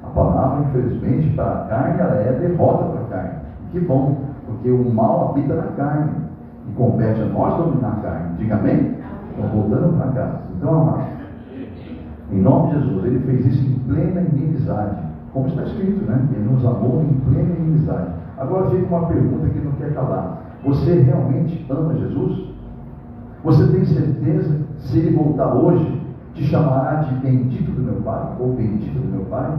A palavra, infelizmente, para a carne, ela é derrota para a carne. Que bom, porque o mal habita na carne e compete a nós dominar a carne. Diga amém? Então, voltando para casa. Então, amado, em nome de Jesus, ele fez isso em plena inimizade, como está escrito, né? Ele nos amou em plena inimizade. Agora fica uma pergunta que não quer calar: você realmente ama Jesus? Você tem certeza que se ele voltar hoje, te chamará de bendito do meu Pai, ou bendito do meu Pai?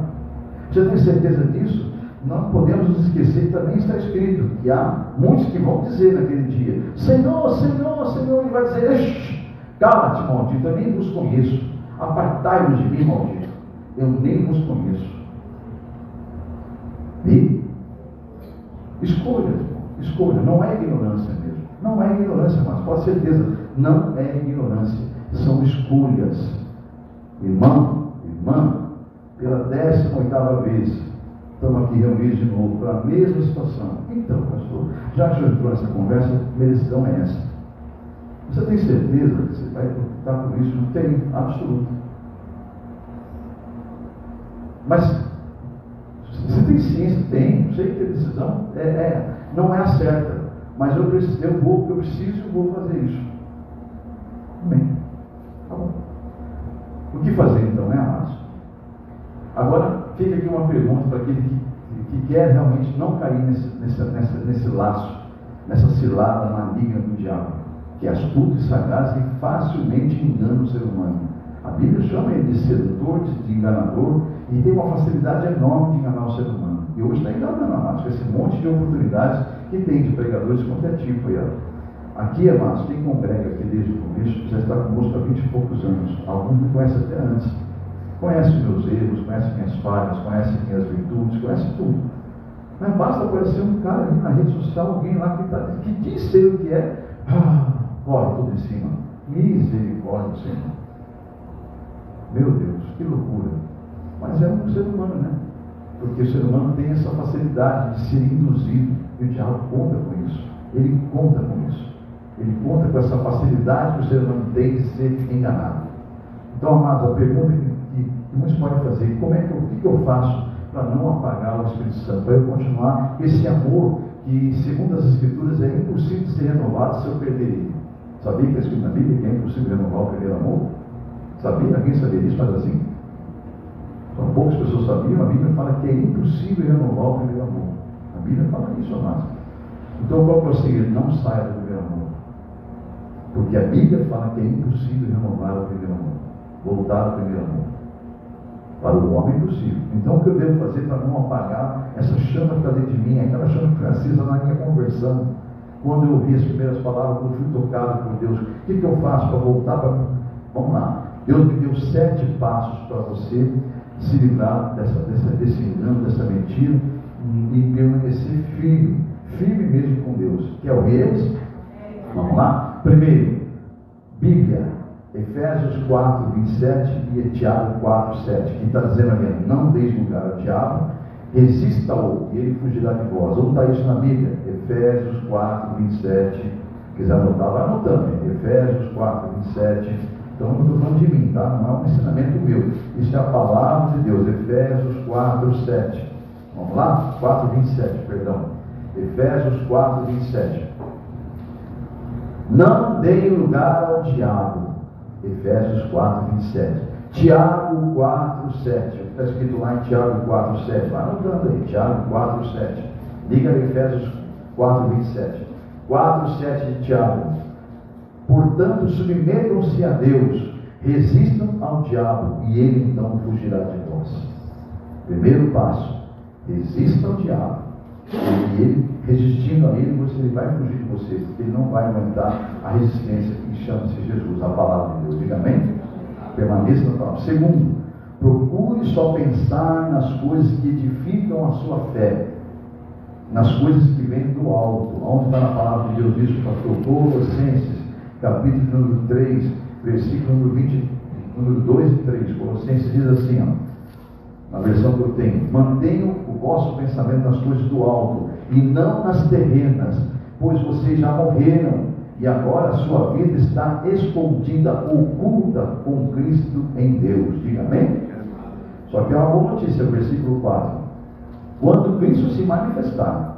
Você tem certeza disso? Não podemos nos esquecer que também está escrito que há muitos que vão dizer naquele dia: Senhor, Senhor, Senhor. Ele vai dizer: cala-te, maldito, eu nem vos conheço. Apartai-vos de mim, maldito, eu nem vos conheço. E escolha, não é ignorância mesmo. Não é ignorância, mas pode ter certeza, não é ignorância, são escolhas. Irmão, irmã, pela 18ª vez, estamos aqui reunidos de novo para a mesma situação. Então, pastor, já que já entrou nessa conversa, a decisão é essa. Você tem certeza que você vai lutar com isso? Não tem, absoluto. Mas, você tem ciência? Tem, sei que a decisão não é a certa, mas eu preciso, eu vou fazer isso. Amém. Tá bom. O que fazer então, né, amados? Agora, fica aqui uma pergunta para aquele que quer realmente não cair nesse laço, nessa cilada maligna do diabo, que é astuto e sagaz e facilmente engana o ser humano. A Bíblia chama ele de sedutor, de enganador, e tem uma facilidade enorme de enganar o ser humano. E hoje está enganando, amados, com esse monte de oportunidades que tem de pregadores quanto é tipo aí. Aqui, amados, quem congrega aqui desde o começo já está conosco há 20 e poucos anos. Alguns me conhecem até antes. Conhece meus erros, conhece minhas falhas, conhece minhas virtudes, conhece tudo. Mas basta aparecer um cara ali na rede social, alguém lá que diz ser o que é, corre tudo em cima. Misericórdia, Senhor. Meu Deus, que loucura. Mas é um ser humano, né? Porque o ser humano tem essa facilidade de ser induzido, e o diabo conta com isso. Ele conta com isso. Ele conta com essa facilidade que o ser humano tem de ser enganado. Então, amados, a pergunta que muitos podem fazer: o que eu faço para não apagar o Espírito Santo, para eu continuar esse amor que, segundo as Escrituras, é impossível de ser renovado se eu perder ele? Sabia que está escrito na Bíblia que é impossível renovar o primeiro amor? Sabia? Alguém sabia disso? Mas assim, só poucas pessoas sabiam. A Bíblia fala que é impossível renovar o primeiro amor. A Bíblia fala isso, amados. Então, qual é o segredo? Não saia do primeiro amor, porque a Bíblia fala que é impossível renovar o primeiro amor, voltar ao primeiro amor. Para o homem é impossível. Então, o que eu devo fazer para não apagar essa chama que está dentro de mim, aquela chama que foi acesa na minha conversão, quando eu ouvi as primeiras palavras, quando eu fui tocado por Deus? O que eu faço para voltar para... Vamos lá. Deus me deu 7 passos para você se livrar desse engano, dessa mentira, e permanecer firme mesmo com Deus. Que é o que? Vamos lá? Primeiro, Bíblia, Efésios 4, 27 e Tiago 4, 7. Quem está dizendo ali: não deis lugar ao diabo, resista-o e ele fugirá de vós. Onde está isso na Bíblia? Efésios 4, 27. Quiser anotar, vai anotando. Efésios 4, 27. Então, não estou falando de mim, tá? Não é um ensinamento meu. Isso é a palavra de Deus. Efésios 4, 7. Vamos lá? 4, 27, perdão. Efésios 4, 27. Não deem lugar ao diabo. Efésios 4, 27. Tiago 4, 7. Está escrito lá em Tiago 4, 7. Vai anotando aí. Tiago 4, 7. Liga aí Efésios 4, 27. 4, 7 de Tiago. Portanto, submetam-se a Deus, resistam ao diabo, e ele então fugirá de vós. Primeiro passo: resista ao diabo. E ele, resistindo a ele, ele vai fugir de você, porque ele não vai aguentar a resistência chama-se Jesus, a palavra de Deus. Diga amém? Permaneça na palavra. Segundo, procure só pensar nas coisas que edificam a sua fé, nas coisas que vêm do alto. Onde está na palavra de Deus? Diz o pastor Colossenses, capítulo número 3, versículo número 20, número 2 e 3. Colossenses diz assim, ó, na versão que eu tenho: mantenham o vosso pensamento nas coisas do alto e não nas terrenas, pois vocês já morreram e agora a sua vida está escondida, oculta com Cristo em Deus. Diga amém? Só que é uma boa notícia, versículo 4. Quando Cristo se manifestar,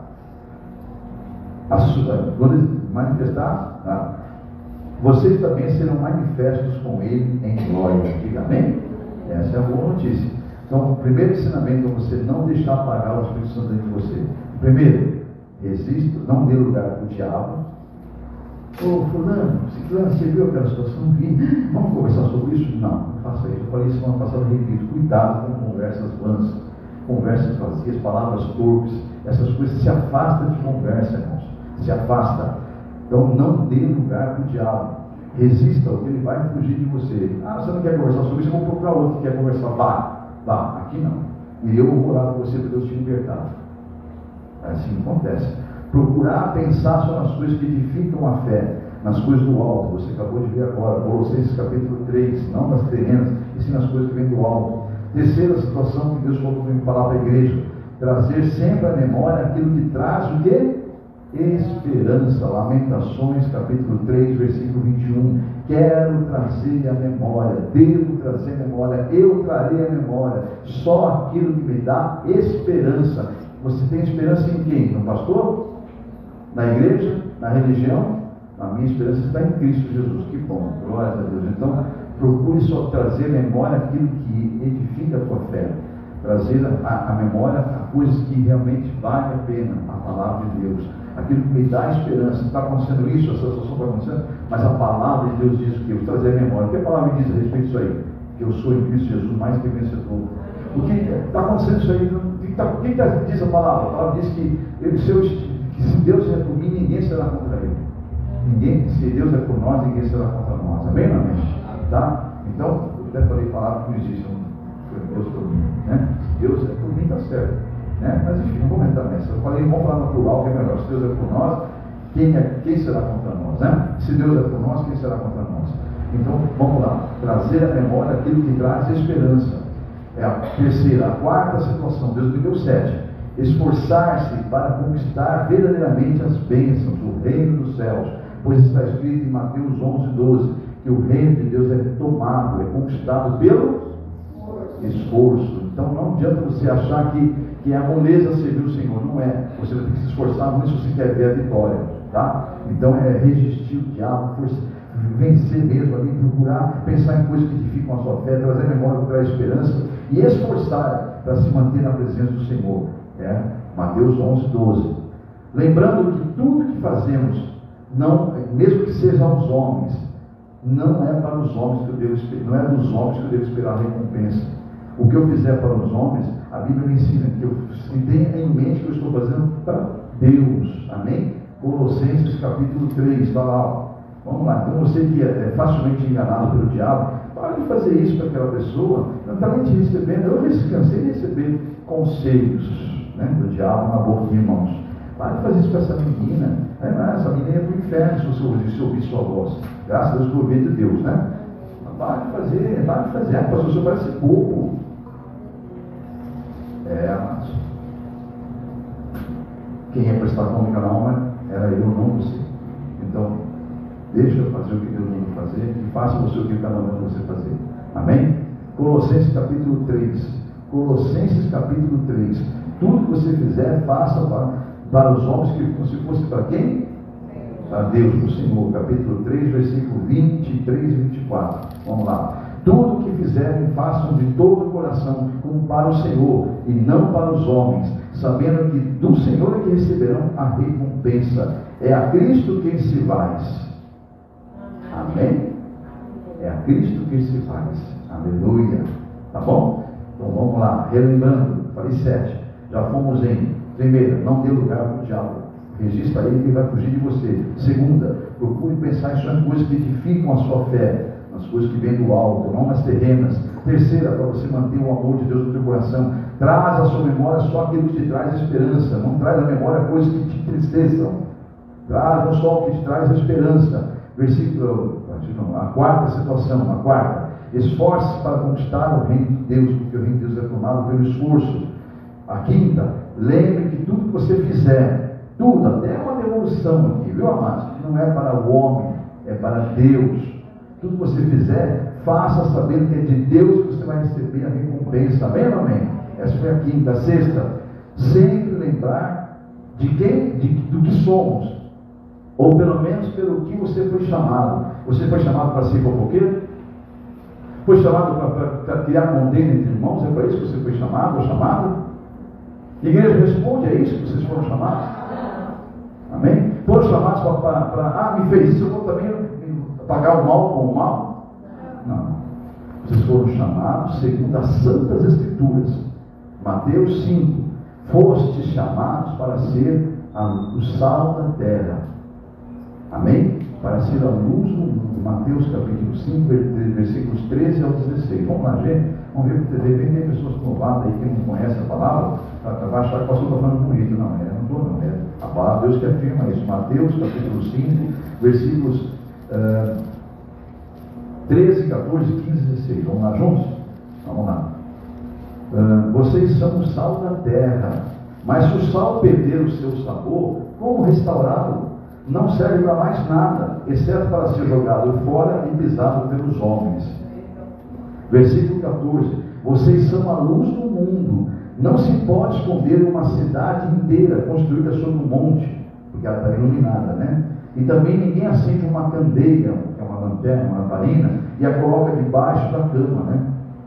vocês também serão manifestos com Ele em glória. Diga amém? Essa é a boa notícia. Então, o primeiro ensinamento é você não deixar apagar o Espírito Santo dentro de você. Primeiro, resista, não dê lugar para o diabo. Ô fulano, ciclano, você viu aquela situação? Vi. Vamos conversar sobre isso? Não, não faça isso. Eu falei isso semana passada, repito. Cuidado com conversas vãs, conversas vazias, palavras torpes. Essas coisas, se afasta de conversa, irmãos. Se afasta. Então não dê lugar para o diabo. Resista, ou ele vai fugir de você. Ah, você não quer conversar sobre isso? Eu vou procurar outro que quer conversar. Vá, aqui não. E eu vou orar por você para Deus te libertar. Assim acontece. Procurar pensar só nas coisas que edificam a fé, nas coisas do alto. Você acabou de ver agora, Colossenses capítulo 3, não nas terrenas, e sim nas coisas que vêm do alto. Terceira situação que Deus colocou para falar para a igreja: trazer sempre à memória aquilo que traz o quê? Esperança. Lamentações capítulo 3, versículo 21. Quero trazer a memória, devo trazer a memória, eu trarei a memória só aquilo que me dá esperança. Você tem esperança em quem? No pastor? Na igreja? Na religião? A minha esperança está em Cristo Jesus. Que bom, glória a Deus. Então, procure só trazer à memória aquilo que edifica a tua fé. Trazer a memória a coisas que realmente vale a pena, a palavra de Deus. Aquilo que me dá esperança. Está acontecendo isso, essa situação está acontecendo, mas a palavra de Deus diz o que? Eu vou trazer a memória. O que a palavra diz a respeito disso aí? Que eu sou em Cristo Jesus mais que vencedor. O que está acontecendo isso aí? O que diz a palavra? A palavra diz que se Deus é por mim, ninguém será contra ele. Se Deus é por nós, ninguém será contra nós. Amém, não amém? Tá? Então, eu até falei palavra que não existe. Deus por mim, né? Deus é por mim, está certo, né? Mas enfim, não vou comentar nessa. Eu falei, vamos falar no plural, que é melhor. Se Deus é por nós, quem será contra nós, né? Se Deus é por nós, quem será contra nós? Então, vamos lá, trazer à memória aquilo que traz esperança. É a terceira. A quarta situação, Deus me deu 7. Esforçar-se para conquistar verdadeiramente as bênçãos, o reino dos céus, pois está escrito em Mateus 11:12, que o reino de Deus é tomado, é conquistado pelo esforço. Então não adianta você achar que é a moleza servir o Senhor. Não é. Você vai ter que se esforçar muito se você quer ver a vitória, tá? Então é resistir o diabo, vencer mesmo ali, procurar pensar em coisas que edificam a sua fé, trazer memória que traz esperança e esforçar para se manter na presença do Senhor. Mateus 11:12. Lembrando que tudo que fazemos, não, mesmo que sejam aos homens, não é para os homens que eu devo esperar, não é dos homens que eu devo esperar a recompensa. O que eu fizer para os homens, a Bíblia me ensina que eu tenha em mente que eu estou fazendo para Deus. Amém? Colossenses capítulo 3, está lá. Vamos lá. Então você que é facilmente enganado pelo diabo, para de fazer isso para aquela pessoa. Não está nem te recebendo. Eu cansei de receber conselhos, né, do diabo na boca de irmãos. Para de fazer isso para essa menina. Essa menina é para o inferno se ouvir sua voz. Graças a Deus que eu ouvi de Deus, né? Para de fazer. Ah, pastor, o senhor parece pouco. Mas quem ia prestar conta em cada uma era eu, não você. Então, deixa eu fazer o que Deus manda fazer e faça você o que Ele está mandando você fazer. Amém? Colossenses capítulo 3. Colossenses capítulo 3. Tudo que você fizer, faça para os homens, que se fosse para quem? Para Deus, para o Senhor. Capítulo 3, versículo 23 e 24. Vamos lá. Tudo que fizerem, façam de todo o coração, como para o Senhor, e não para os homens, sabendo que do Senhor é que receberão a recompensa. É a Cristo quem se faz. Amém? É a Cristo quem se faz. Aleluia. Tá bom? Então vamos lá. Relembrando, falei 7. Já fomos em primeira, não dê lugar para o diabo. Registra ele que ele vai fugir de você. Segunda, procure pensar só em coisas que edificam a sua fé, nas coisas que vêm do alto, não nas terrenas. Terceira, para você manter o amor de Deus no teu coração, traz à sua memória só aquilo que te traz esperança. Não traz à memória coisas que te entristeçam. Traz não só o que te traz esperança. A quarta situação, a quarta. Esforce-se para conquistar o reino de Deus, porque o reino de Deus é formado pelo esforço. A quinta, lembre que tudo que você fizer, tudo, até uma devolução aqui, viu, amados? Não é para o homem, é para Deus. Tudo que você fizer, faça sabendo que é de Deus que você vai receber a recompensa. Amém ou amém? Essa foi a quinta. A sexta, sempre lembrar de quem, do que somos, ou pelo menos pelo que você foi chamado. Você foi chamado para ser fofoqueiro? Foi chamado para criar contenda entre irmãos? É para isso que você foi chamado ou chamada? Igreja, responde, é isso que vocês foram chamados? Amém? Foram chamados para me fez isso, eu vou também pagar o mal com o mal? Não. Vocês foram chamados segundo as Santas Escrituras. Mateus 5. Fostes chamados para ser o sal da terra. Amém? Para ser a luz do mundo. Mateus capítulo 5, versículos 13 ao 16. Vamos lá, gente. Vamos ver, de repente tem pessoas provadas aí que não conhecem a palavra, vai achar que o pastor está falando bonito. Não, não estou, não. É a palavra de Deus que afirma isso. Mateus capítulo 5, versículos 13, 14, 15 e 16. Vamos lá juntos? Vamos lá. Vocês são o sal da terra, mas se o sal perder o seu sabor, como restaurá-lo? Não serve para mais nada, exceto para ser jogado fora e pisado pelos homens. Versículo 14. Vocês são a luz do mundo. Não se pode esconder uma cidade inteira construída sobre um monte, porque ela está iluminada, né? E também ninguém acende uma candeia, que é uma lanterna, uma lamparina, e a coloca debaixo da cama, né?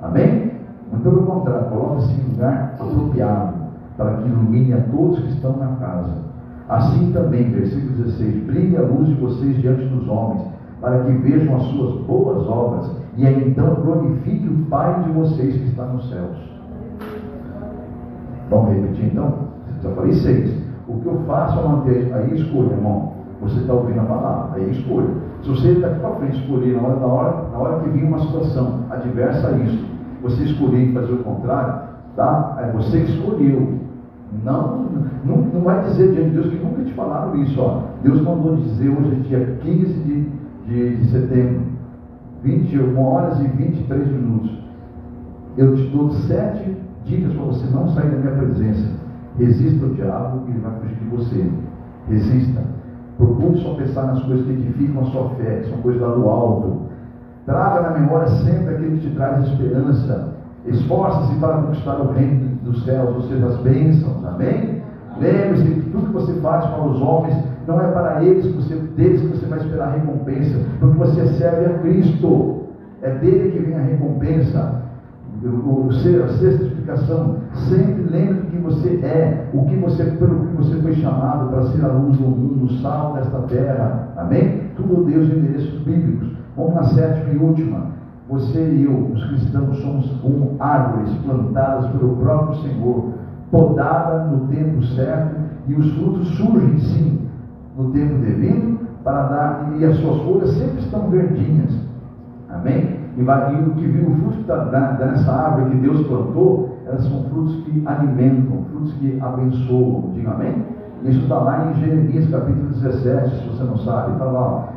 Amém? Muito pelo contrário, coloca-se em lugar apropriado, para que ilumine a todos que estão na casa. Assim também, versículo 16, brilhe a luz de vocês diante dos homens, para que vejam as suas boas obras, e aí então glorifique o Pai de vocês que está nos céus. Vamos repetir então? Já falei 6. O que eu faço é manter, aí escolha, irmão. Você está ouvindo a palavra, aí escolha. Se você daqui para frente escolher na hora que vir uma situação adversa a isso, você escolher fazer o contrário, tá? É você que escolheu. Não vai dizer diante de Deus que nunca te falaram isso. Ó. Deus mandou dizer hoje é dia 15 de setembro, 21 horas e 23 minutos. Eu te dou 7 dicas para você não sair da minha presença. Resista ao diabo e ele vai fugir de você. Resista. Procure só pensar nas coisas que edificam a sua fé, que são coisas lá do alto. Traga na memória sempre aquilo que te traz esperança. Esforce-se para conquistar o reino dos céus, ou seja, as bênçãos. Amém? Lembre-se que tudo que você faz para os homens não é para deles que você vai esperar a recompensa, porque você serve a Cristo. É dele que vem a recompensa. A sexta explicação, sempre lembre do que você é, pelo que você foi chamado para ser a luz do mundo, o sal desta terra. Amém? Tudo Deus em endereços bíblicos. Vamos na sétima e última. Você e eu, os cristãos, somos como árvores plantadas pelo próprio Senhor, podada no tempo certo, e os frutos surgem sim no tempo devido, e as suas folhas sempre estão verdinhas. Amém? E o que viu o fruto dessa árvore que Deus plantou, elas são frutos que alimentam, frutos que abençoam. Diga amém? Isso está lá em Jeremias capítulo 17, se você não sabe, está lá.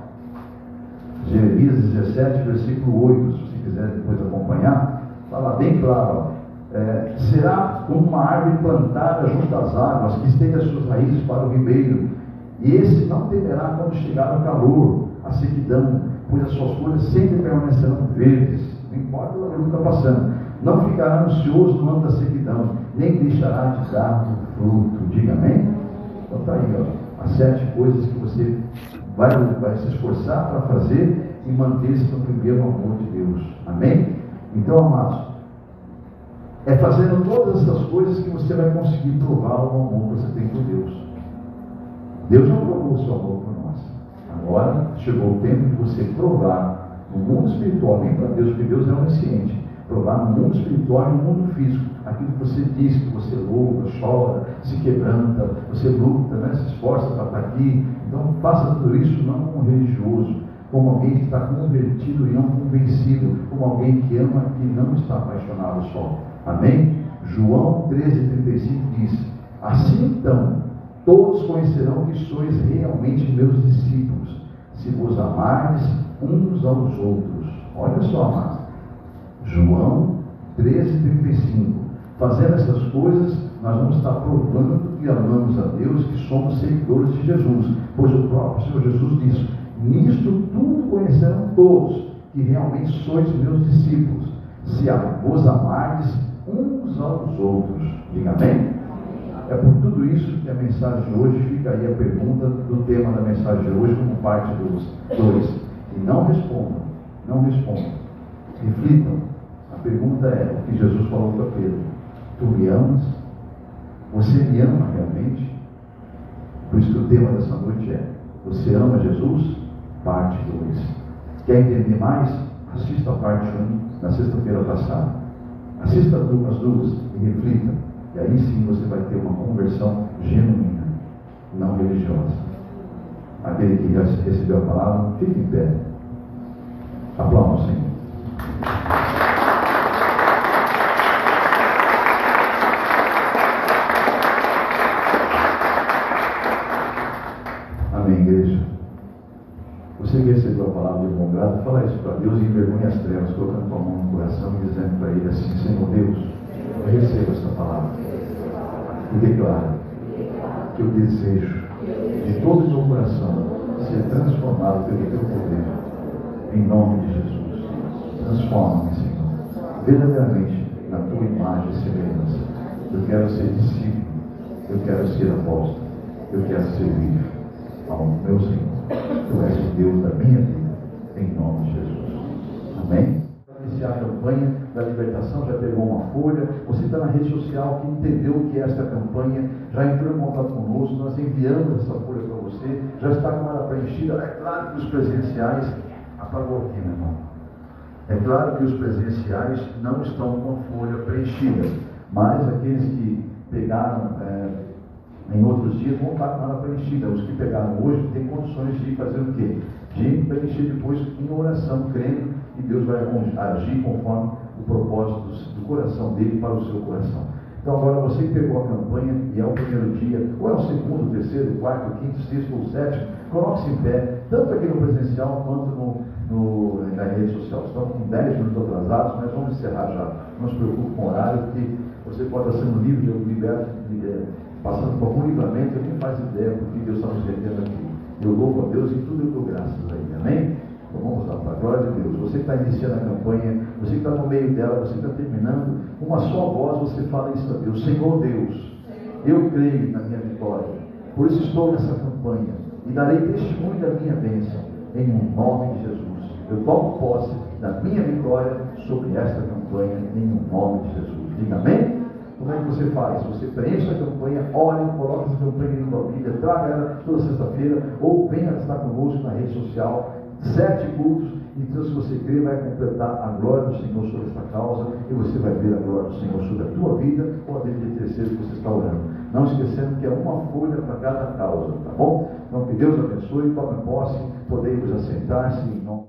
Jeremias 17, versículo 8, se você quiser depois acompanhar, fala bem claro. Será como uma árvore plantada junto às águas, que estende as suas raízes para o ribeiro, e esse não temerá quando chegar o calor, a sequidão, pois as suas folhas sempre permanecerão verdes, não importa o que está passando. Não ficará ansioso no ano da sequidão, nem deixará de dar o fruto. Diga amém? Então está aí, ó, as 7 coisas que você vai se esforçar para fazer e manter-se no primeiro amor de Deus. Amém? Então, amados, é fazendo todas essas coisas que você vai conseguir provar o amor que você tem por Deus. Deus já provou o seu amor por nós. Agora chegou o tempo de você provar no mundo espiritual, nem para Deus, porque Deus é onisciente, provar no mundo espiritual e no mundo físico. Aquilo que você diz, que você louva, chora, se quebranta, você luta, né? Se esforça para estar aqui. Então faça tudo isso não como religioso, como alguém que está convertido e não convencido, como alguém que ama e não está apaixonado só. Amém? João 13,35 diz: assim então, todos conhecerão que sois realmente meus discípulos, se vos amardes uns aos outros. Olha só, amados. João 13,35. Fazendo essas coisas, nós vamos estar provando que amamos a Deus, que somos seguidores de Jesus. Pois o próprio Senhor Jesus disse: nisto tudo conhecerão todos, que realmente sois meus discípulos, se vos amardes uns aos outros. Diga amém? É por tudo isso que a mensagem de hoje fica aí a pergunta do tema da mensagem de hoje como parte dos dois. E não respondam, não respondam. Reflitam. A pergunta é o que Jesus falou para Pedro: tu me amas? Você me ama realmente? Por isso que o tema dessa noite é: você ama Jesus? Parte 2. Quer entender mais? Assista a parte 1 na sexta-feira passada. Assista as duas e reflita. E aí sim você vai ter uma conversão genuína, não religiosa. Aquele que já recebeu a palavra, fique em pé. Aplauda o Senhor. Amém, igreja. Você que recebeu a palavra de bom grado, fala isso para Deus e envergonhe as trevas, colocando tua mão no coração e dizendo para Ele assim: Senhor Deus, eu recebo esta palavra e declaro que o desejo de todo o meu coração ser transformado pelo teu poder, em nome de Jesus. Transforma-me, Senhor, verdadeiramente na tua imagem e semelhança. Eu quero ser discípulo, eu quero ser apóstolo, eu quero servir ao meu Senhor. Tu és o Deus da minha vida, em nome de Jesus. Amém? Iniciar a campanha da libertação, já pegou uma folha. Você está na rede social que entendeu o que é esta campanha, já entrou em contato conosco, nós enviamos essa folha para você, já está com ela preenchida. É claro que os presenciais, apagou aqui, meu irmão. É claro que os presenciais não estão com a folha preenchida, mas aqueles que pegaram em outros dias vão estar com ela preenchida. Os que pegaram hoje têm condições de fazer o quê? De preencher depois em oração, crendo que Deus vai agir conforme o propósito do coração dele para o seu coração. Então agora você que pegou a campanha e é o primeiro dia, ou é o segundo, o terceiro, o quarto, o quinto, o sexto ou o sétimo, coloque-se em pé, tanto aqui no presencial quanto na rede social. Estamos com 10 minutos atrasados, mas vamos encerrar já. Não se preocupe com o horário, porque você pode estar sendo livre, liberto, passando por algum livramento. Eu nem faz ideia do que Deus está nos rendendo aqui. Eu louvo a Deus e tudo eu dou graças a Ele. Amém? Então vamos lá, para a glória de Deus. Você que está iniciando a campanha, você que está no meio dela, você que está terminando, uma só voz você fala isso a Deus: Senhor Deus, eu creio na minha vitória, por isso estou nessa campanha e darei testemunho da minha bênção, em nome de Jesus. Eu tomo posse da minha vitória sobre esta campanha, em nome de Jesus. Diga amém? Como é que você faz? Você preenche a campanha, ore, coloque essa campanha em sua Bíblia, traga ela toda sexta-feira, ou venha estar conosco na rede social, 7 cultos. Então, se você crer, vai completar a glória do Senhor sobre esta causa, e você vai ver a glória do Senhor sobre a tua vida, ou a vida de terceiro que você está orando. Não esquecendo que é uma folha para cada causa, tá bom? Então, que Deus abençoe, tome posse, podemos assentar-se em nome.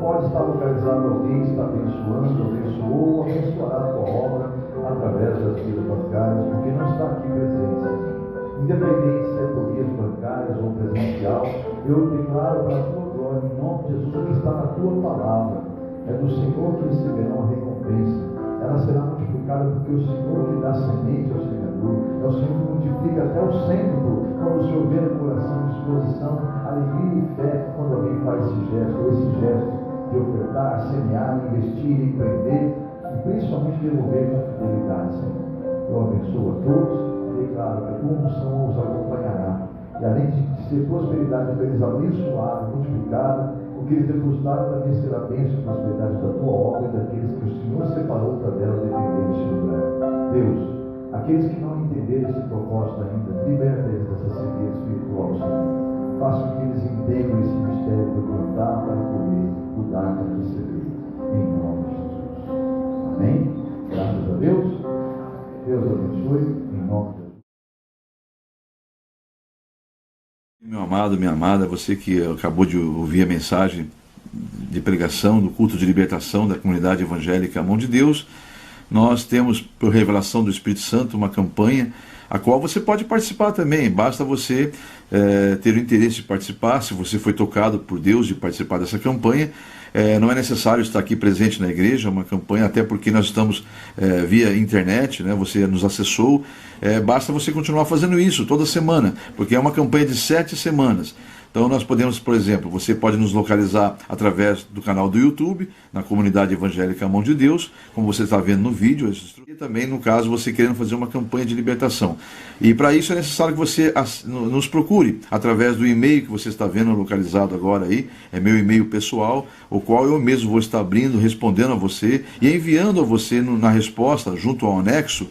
pode estar localizado alguém que está abençoando, abençoou ou abençoará a tua obra através das vias bancárias, porque não está aqui presente. Independente se é por vias bancárias ou presencial, eu declaro para a tua glória, em nome de Jesus, o que está na tua palavra. É do Senhor que receberão a recompensa. Ela será multiplicada porque o Senhor que dá semente ao semeador, é o Senhor que multiplica até o centro, quando o Senhor vê no coração disposição, alegria e fé, quando alguém faz esse gesto de ofertar, semear, investir, empreender, e principalmente devolver com fidelidade, Senhor. Eu abençoo a todos, declaro que a tua unção os acompanhará, e além de ser prosperidade para eles abençoada, multiplicada, o que eles depositaram também será bênção e prosperidade da tua obra e daqueles que o Senhor separou para dela depender deste lugar. Deus, aqueles que não entenderam esse propósito ainda, liberta eles dessa cegueira espiritual, Senhor. Faça com que eles entendam esse mistério de plantar para colher, mudar para receber. Em nome de Jesus. Amém? Graças a Deus. Deus abençoe. Em nome de Jesus. Meu amado, minha amada, você que acabou de ouvir a mensagem de pregação do culto de libertação da comunidade evangélica Mão de Deus, nós temos, por revelação do Espírito Santo, uma campanha a qual você pode participar também. Basta você ter o interesse de participar. Se você foi tocado por Deus de participar dessa campanha, não é necessário estar aqui presente na igreja. É uma campanha, até porque nós estamos via internet, né? Você nos acessou. Basta você continuar fazendo isso toda semana, porque é uma campanha de 7 semanas. Então nós podemos, por exemplo, você pode nos localizar através do canal do YouTube, na comunidade evangélica Mão de Deus, como você está vendo no vídeo, e também, no caso, você querendo fazer uma campanha de libertação. E para isso é necessário que você nos procure através do e-mail que você está vendo localizado agora aí, é meu e-mail pessoal, o qual eu mesmo vou estar abrindo, respondendo a você e enviando a você na resposta, junto ao anexo,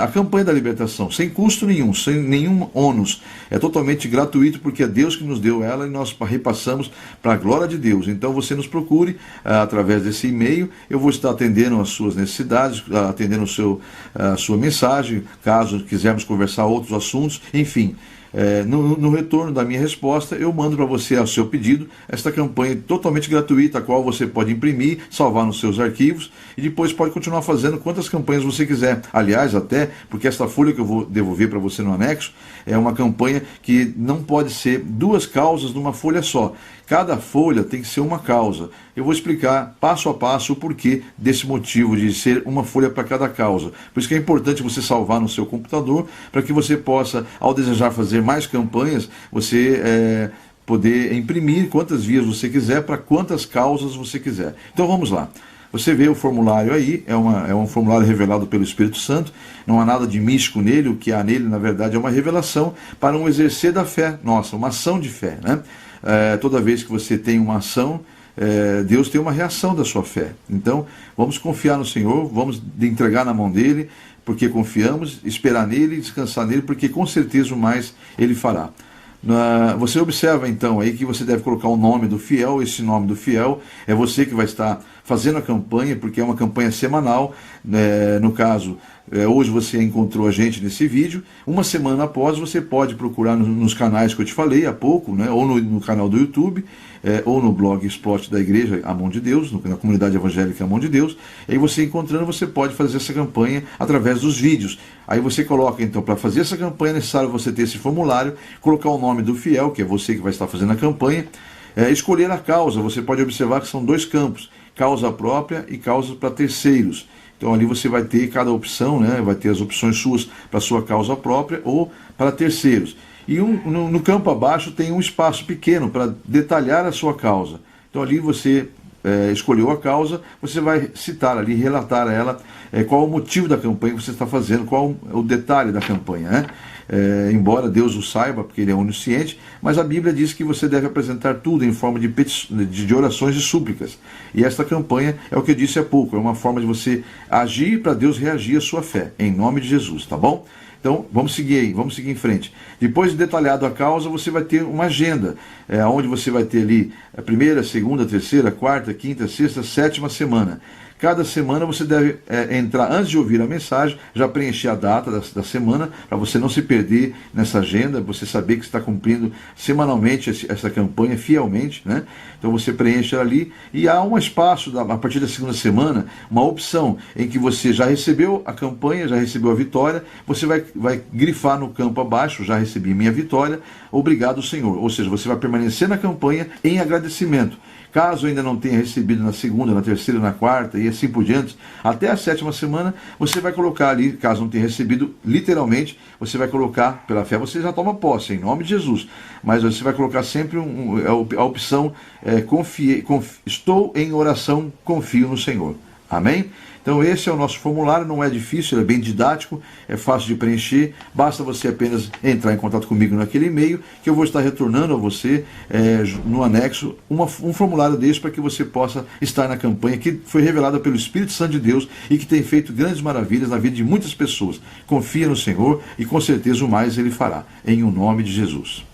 a campanha da libertação, sem custo nenhum, sem nenhum ônus. É totalmente gratuito, porque é Deus que nos deu ela e nós repassamos para a glória de Deus. Então você nos procure através desse e-mail. Eu vou estar atendendo as suas necessidades, atendendo a sua mensagem, caso quisermos conversar outros assuntos, enfim. No retorno da minha resposta, eu mando para você, ao seu pedido, esta campanha totalmente gratuita, a qual você pode imprimir, salvar nos seus arquivos e depois pode continuar fazendo quantas campanhas você quiser. Aliás, até porque esta folha que eu vou devolver para você no anexo é uma campanha que não pode ser 2 causas numa folha só. Cada folha tem que ser uma causa. Eu vou explicar passo a passo o porquê desse motivo de ser uma folha para cada causa. Por isso que é importante você salvar no seu computador, para que você possa, ao desejar fazer mais campanhas, você poder imprimir quantas vias você quiser, para quantas causas você quiser. Então vamos lá. Você vê o formulário aí, é um formulário revelado pelo Espírito Santo, não há nada de místico nele. O que há nele, na verdade, é uma revelação para um exercer da fé nossa, uma ação de fé, né? Toda vez que você tem uma ação, Deus tem uma reação da sua fé. Então, vamos confiar no Senhor, vamos entregar na mão dele, porque confiamos, esperar nele, descansar nele, porque com certeza o mais ele fará. Você observa então aí que você deve colocar o nome do fiel. Esse nome do fiel é você que vai estar fazendo a campanha, porque é uma campanha semanal. No caso, hoje você encontrou a gente nesse vídeo. Uma semana após, você pode procurar nos canais que eu te falei há pouco, né? Ou no canal do YouTube, ou no blogspot da igreja A Mão de Deus, na comunidade evangélica A Mão de Deus. E aí você encontrando, você pode fazer essa campanha através dos vídeos. Aí você coloca, então, para fazer essa campanha é necessário você ter esse formulário, colocar o nome do fiel, que é você que vai estar fazendo a campanha, escolher a causa. Você pode observar que são 2 campos, causa própria e causa para terceiros. Então ali você vai ter cada opção, né? Vai ter as opções suas para sua causa própria ou para terceiros. E no campo abaixo tem um espaço pequeno para detalhar a sua causa. Então ali você escolheu a causa, você vai citar ali, relatar a ela qual o motivo da campanha que você está fazendo, qual o detalhe da campanha, né? Embora Deus o saiba, porque ele é onisciente, mas a Bíblia diz que você deve apresentar tudo em forma de orações e súplicas. E esta campanha é o que eu disse há pouco, é uma forma de você agir para Deus reagir à sua fé, em nome de Jesus, tá bom? Então, vamos seguir aí, vamos seguir em frente. Depois de detalhado a causa, você vai ter uma agenda, onde você vai ter ali a primeira, segunda, terceira, quarta, quinta, sexta, sétima semana. cada semana você deve entrar, antes de ouvir a mensagem, já preencher a data da semana, para você não se perder nessa agenda, você saber que está cumprindo semanalmente essa campanha fielmente, né? Então você preenche ali, e há um espaço, a partir da segunda semana, uma opção em que você já recebeu a campanha, já recebeu a vitória, você vai grifar no campo abaixo, já recebi minha vitória, obrigado Senhor. Ou seja, você vai permanecer na campanha em agradecimento. Caso ainda não tenha recebido na segunda, na terceira, na quarta e assim por diante, até a 7ª semana, você vai colocar ali, caso não tenha recebido, literalmente, você vai colocar, pela fé, você já toma posse, em nome de Jesus. Mas você vai colocar sempre a opção, estou em oração, confio no Senhor. Amém? Então esse é o nosso formulário, não é difícil, é bem didático, é fácil de preencher, basta você apenas entrar em contato comigo naquele e-mail, que eu vou estar retornando a você, no anexo, um formulário desse para que você possa estar na campanha que foi revelada pelo Espírito Santo de Deus e que tem feito grandes maravilhas na vida de muitas pessoas. Confia no Senhor e com certeza o mais Ele fará, em o nome de Jesus.